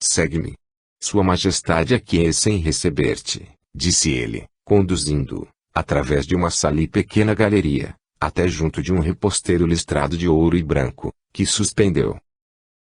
Segue-me. Sua majestade aquece em receber-te, disse ele, conduzindo-o, através de uma sala e pequena galeria, até junto de um reposteiro listrado de ouro e branco, que suspendeu.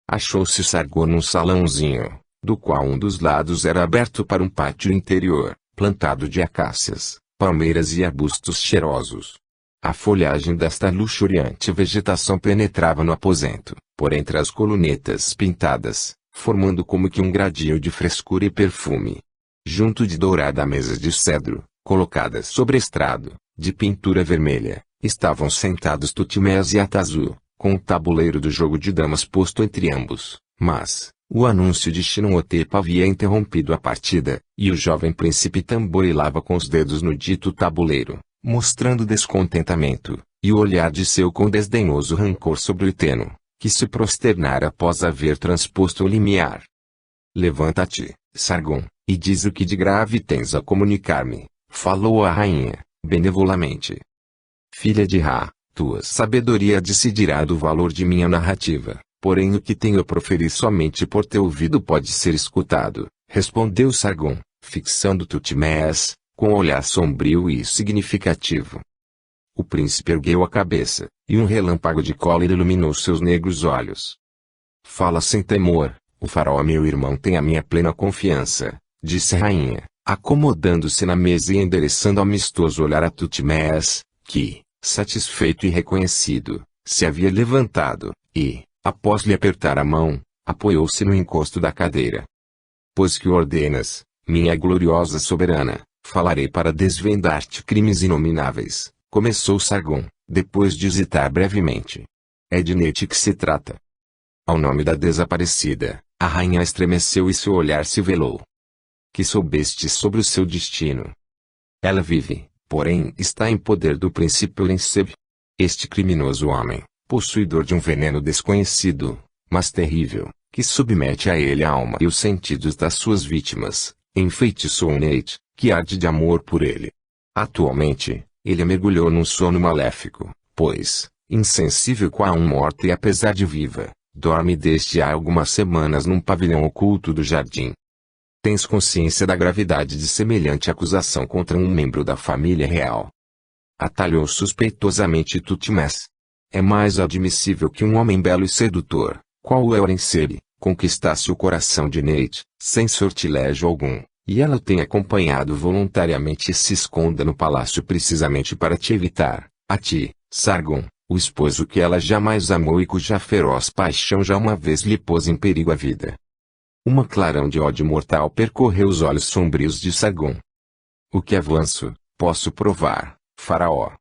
Achou-se Sargon num salãozinho, do qual um dos lados era aberto para um pátio interior, plantado de acácias, palmeiras e arbustos cheirosos. A folhagem desta luxuriante vegetação penetrava no aposento, por entre as colunetas pintadas, formando como que um gradil de frescura e perfume. Junto de dourada mesa de cedro, colocada sobre estrado, de pintura vermelha, estavam sentados Tutmés e Atazu, com o tabuleiro do jogo de damas posto entre ambos, mas o anúncio de Shinotepa havia interrompido a partida, e o jovem príncipe tamborilava com os dedos no dito tabuleiro, mostrando descontentamento, e o olhar de seu com desdenhoso rancor sobre o Iteno, que se prosternara após haver transposto o limiar. Levanta-te, Sargon, e diz o que de grave tens a comunicar-me, falou a rainha, benevolamente. Filha de Ra, tua sabedoria decidirá do valor de minha narrativa, porém o que tenho a proferir somente por teu ouvido pode ser escutado, respondeu Sargon, fixando Tutmés, com olhar sombrio e significativo. O príncipe ergueu a cabeça, e um relâmpago de cólera iluminou seus negros olhos. Fala sem temor, o faraó meu irmão tem a minha plena confiança, disse a rainha, acomodando-se na mesa e endereçando amistoso olhar a Tutmés, que, satisfeito e reconhecido, se havia levantado, e, após lhe apertar a mão, apoiou-se no encosto da cadeira. Pois que ordenas, minha gloriosa soberana, falarei para desvendar-te crimes inomináveis, começou Sargon, depois de hesitar brevemente. É de Neit que se trata. Ao nome da desaparecida, a rainha estremeceu e seu olhar se velou. Que soubeste sobre o seu destino? Ela vive, porém está em poder do príncipe Orenseb. Este criminoso homem, possuidor de um veneno desconhecido, mas terrível, que submete a ele a alma e os sentidos das suas vítimas, enfeitiçou Neit, que arde de amor por ele. Atualmente, ele a mergulhou num sono maléfico, pois, insensível qual um morto e apesar de viva, dorme desde há algumas semanas num pavilhão oculto do jardim. Tens consciência da gravidade de semelhante acusação contra um membro da família real? Atalhou suspeitosamente Tutmés. É mais admissível que um homem belo e sedutor, qual o Orenseb, conquistasse o coração de Neit, sem sortilégio algum, e ela o tenha acompanhado voluntariamente e se esconda no palácio precisamente para te evitar, a ti, Sargon, o esposo que ela jamais amou e cuja feroz paixão já uma vez lhe pôs em perigo a vida. Uma clarão de ódio mortal percorreu os olhos sombrios de Sargon. O que avanço, posso provar, faraó.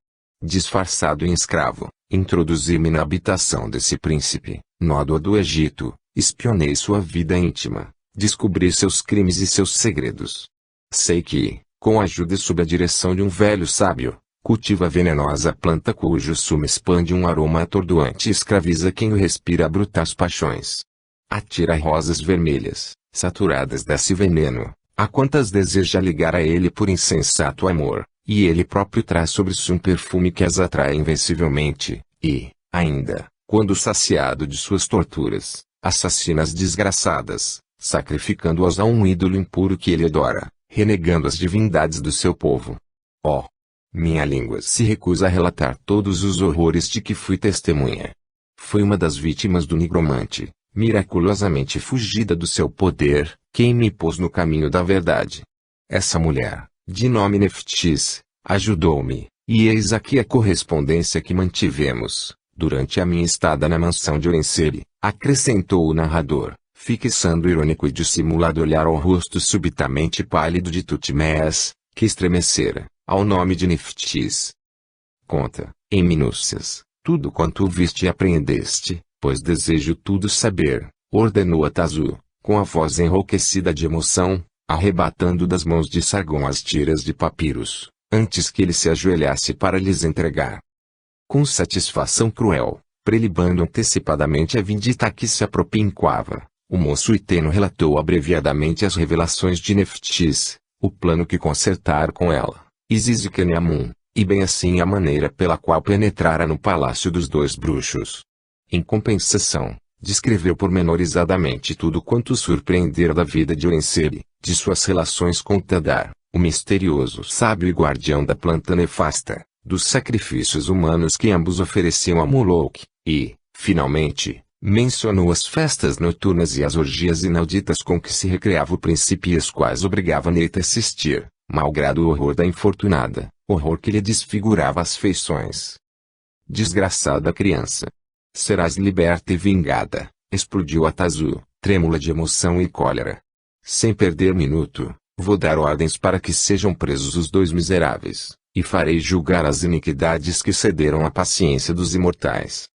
Disfarçado em escravo, introduzi-me na habitação desse príncipe, nódoa do Egito, espionei sua vida íntima, descobri seus crimes e seus segredos. Sei que, com a ajuda e sob a direção de um velho sábio, cultiva a venenosa planta cujo sumo expande um aroma atordoante e escraviza quem o respira a brutais paixões. Atira rosas vermelhas, saturadas desse veneno, a quantas deseja ligar a ele por insensato amor, e ele próprio traz sobre si um perfume que as atrai invencivelmente, e, ainda, quando saciado de suas torturas, assassina as desgraçadas, sacrificando-as a um ídolo impuro que ele adora, renegando as divindades do seu povo. Oh! Minha língua se recusa a relatar todos os horrores de que fui testemunha. Fui uma das vítimas do nigromante, miraculosamente fugida do seu poder, quem me pôs no caminho da verdade. Essa mulher, de nome Neftis, ajudou-me, e eis aqui a correspondência que mantivemos, durante a minha estada na mansão de Orenseb, acrescentou o narrador, fixando irônico e dissimulado olhar ao rosto subitamente pálido de Tutmés, que estremecera, ao nome de Neftis. Conta, em minúcias, tudo quanto viste e apreendeste, pois desejo tudo saber, ordenou Atazu, com a voz enrouquecida de emoção, arrebatando das mãos de Sargon as tiras de papiros, antes que ele se ajoelhasse para lhes entregar. Com satisfação cruel, prelibando antecipadamente a vindita que se apropinquava, o moço Iteno relatou abreviadamente as revelações de Neftis, o plano que concertar com ela, Isis e Keniamun, e bem assim a maneira pela qual penetrara no palácio dos dois bruxos. Em compensação, descreveu pormenorizadamente tudo quanto surpreendera da vida de Orenseb, de suas relações com Tadar, o misterioso sábio e guardião da planta nefasta, dos sacrifícios humanos que ambos ofereciam a Moloch, e, finalmente, mencionou as festas noturnas e as orgias inauditas com que se recreava o príncipe e as quais obrigava Neit a assistir, malgrado o horror da infortunada, horror que lhe desfigurava as feições. Desgraçada criança! Serás liberta e vingada, explodiu Atazu, trêmula de emoção e cólera. Sem perder minuto, vou dar ordens para que sejam presos os dois miseráveis, e farei julgar as iniquidades que cederam à paciência dos imortais.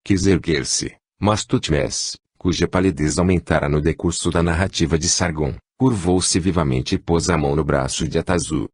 Quis erguer-se, mas Tutmés, cuja palidez aumentara no decurso da narrativa de Sargon, curvou-se vivamente e pôs a mão no braço de Atazu.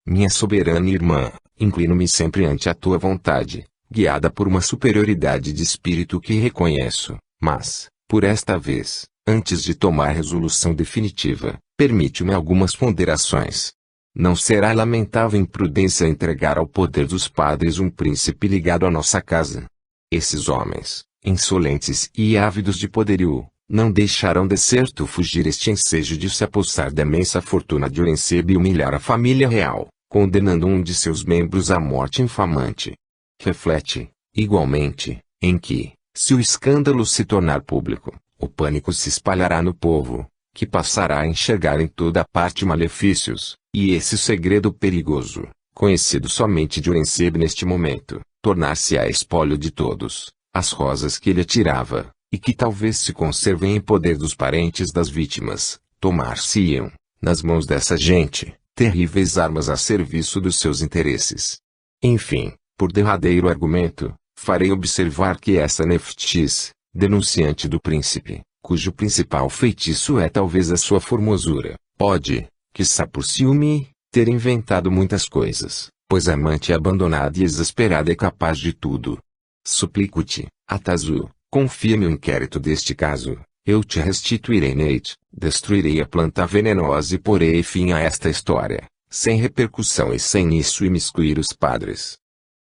Minha soberana irmã, inclino-me sempre ante a tua vontade, guiada por uma superioridade de espírito que reconheço, mas, por esta vez, antes de tomar resolução definitiva, permite-me algumas ponderações. Não será lamentável imprudência entregar ao poder dos padres um príncipe ligado à nossa casa. Esses homens, insolentes e ávidos de poderio, não deixarão de certo fugir este ensejo de se apossar da imensa fortuna de Horensebe e humilhar a família real, condenando um de seus membros à morte infamante. Reflete, igualmente, em que, se o escândalo se tornar público, o pânico se espalhará no povo, que passará a enxergar em toda parte malefícios, e esse segredo perigoso, conhecido somente de Horensebe neste momento, tornar-se-á espólio de todos, as rosas que ele atirava, e que talvez se conservem em poder dos parentes das vítimas, tomar-se-iam, nas mãos dessa gente, terríveis armas a serviço dos seus interesses. Enfim, por derradeiro argumento, farei observar que essa Nephthys, denunciante do príncipe, cujo principal feitiço é talvez a sua formosura, pode, quiçá por ciúme, ter inventado muitas coisas, pois a amante abandonada e exasperada é capaz de tudo. Suplico-te, Atazu, confia-me o inquérito deste caso, eu te restituirei Neit, destruirei a planta venenosa e porei fim a esta história, sem repercussão e sem nisso imiscuir os padres.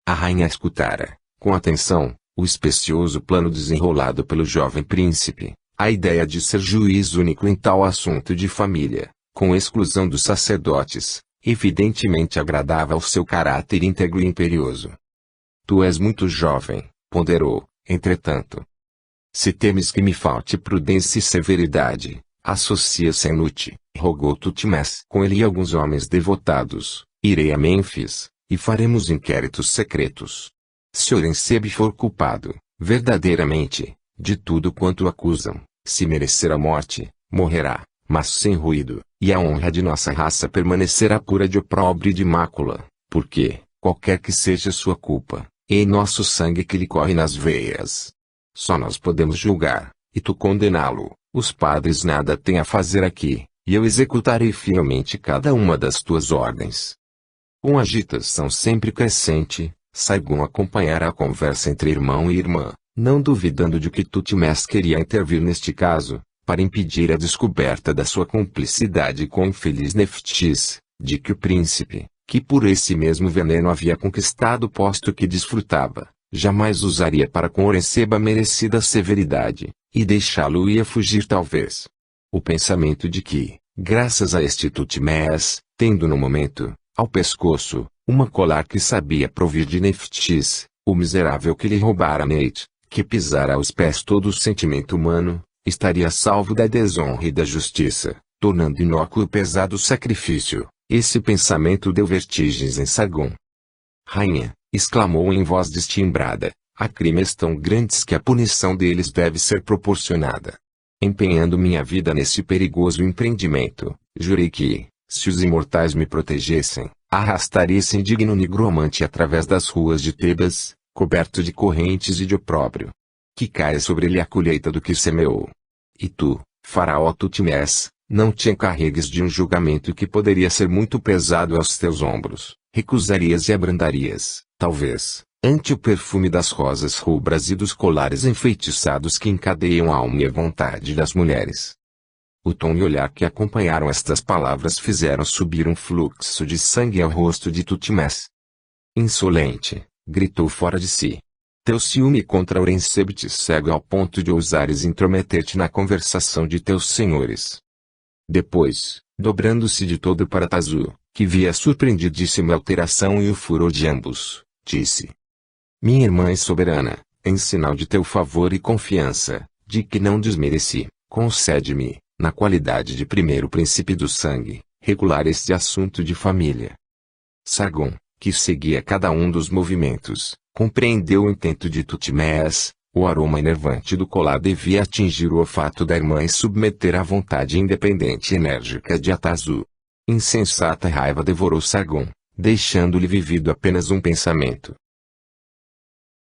A rainha escutara, com atenção, o especioso plano desenrolado pelo jovem príncipe, a ideia de ser juiz único em tal assunto de família, com exclusão dos sacerdotes, evidentemente agradava ao seu caráter íntegro e imperioso. Tu és muito jovem, ponderou, entretanto. Se temes que me falte prudência e severidade, associa-se a Nut, rogou Tutmés. Com ele e alguns homens devotados, irei a Mênfis, e faremos inquéritos secretos. Se Horensebe for culpado, verdadeiramente, de tudo quanto acusam, se merecer a morte, morrerá, mas sem ruído, e a honra de nossa raça permanecerá pura de opróbrio e de mácula, porque, qualquer que seja sua culpa, é nosso sangue que lhe corre nas veias. Só nós podemos julgar, e tu condená-lo, os padres nada têm a fazer aqui, e eu executarei fielmente cada uma das tuas ordens. Com agitação sempre crescente, Sargon acompanhara a conversa entre irmão e irmã, não duvidando de que Tutmés queria intervir neste caso, para impedir a descoberta da sua cumplicidade com o infeliz Nephthys, de que o príncipe, que por esse mesmo veneno havia conquistado o posto que desfrutava, jamais usaria para com Horensebe a merecida severidade, e deixá-lo ia fugir talvez. O pensamento de que, graças a este Tutmés, tendo no momento, ao pescoço, uma colar que sabia provir de Nephthys, o miserável que lhe roubara Neit, que pisara aos pés todo o sentimento humano, estaria salvo da desonra e da justiça, tornando inócuo o pesado sacrifício. Esse pensamento deu vertigens em Sargon. Rainha, exclamou em voz destimbrada, há crimes tão grandes que a punição deles deve ser proporcionada. Empenhando minha vida nesse perigoso empreendimento, jurei que, se os imortais me protegessem, arrastaria esse indigno nigromante através das ruas de Tebas, coberto de correntes e de opróbrio. Que caia sobre ele a colheita do que semeou. E tu, faraó Tutmés, não te encarregues de um julgamento que poderia ser muito pesado aos teus ombros, recusarias e abrandarias, talvez, ante o perfume das rosas rubras e dos colares enfeitiçados que encadeiam a alma e a vontade das mulheres. O tom e olhar que acompanharam estas palavras fizeram subir um fluxo de sangue ao rosto de Tutmés. Insolente, gritou fora de si. Teu ciúme contra Horensebe te cega ao ponto de ousares intrometer-te na conversação de teus senhores. Depois, dobrando-se de todo para Atazu, que via surpreendidíssima a alteração e o furor de ambos, disse: Minha irmã e soberana, em sinal de teu favor e confiança, de que não desmereci, concede-me, na qualidade de primeiro príncipe do sangue, regular este assunto de família. Sargon, que seguia cada um dos movimentos, compreendeu o intento de Tutmés. O aroma enervante do colar devia atingir o olfato da irmã e submeter à vontade independente e enérgica de Atazu. Insensata raiva devorou Sargon, deixando-lhe vivido apenas um pensamento: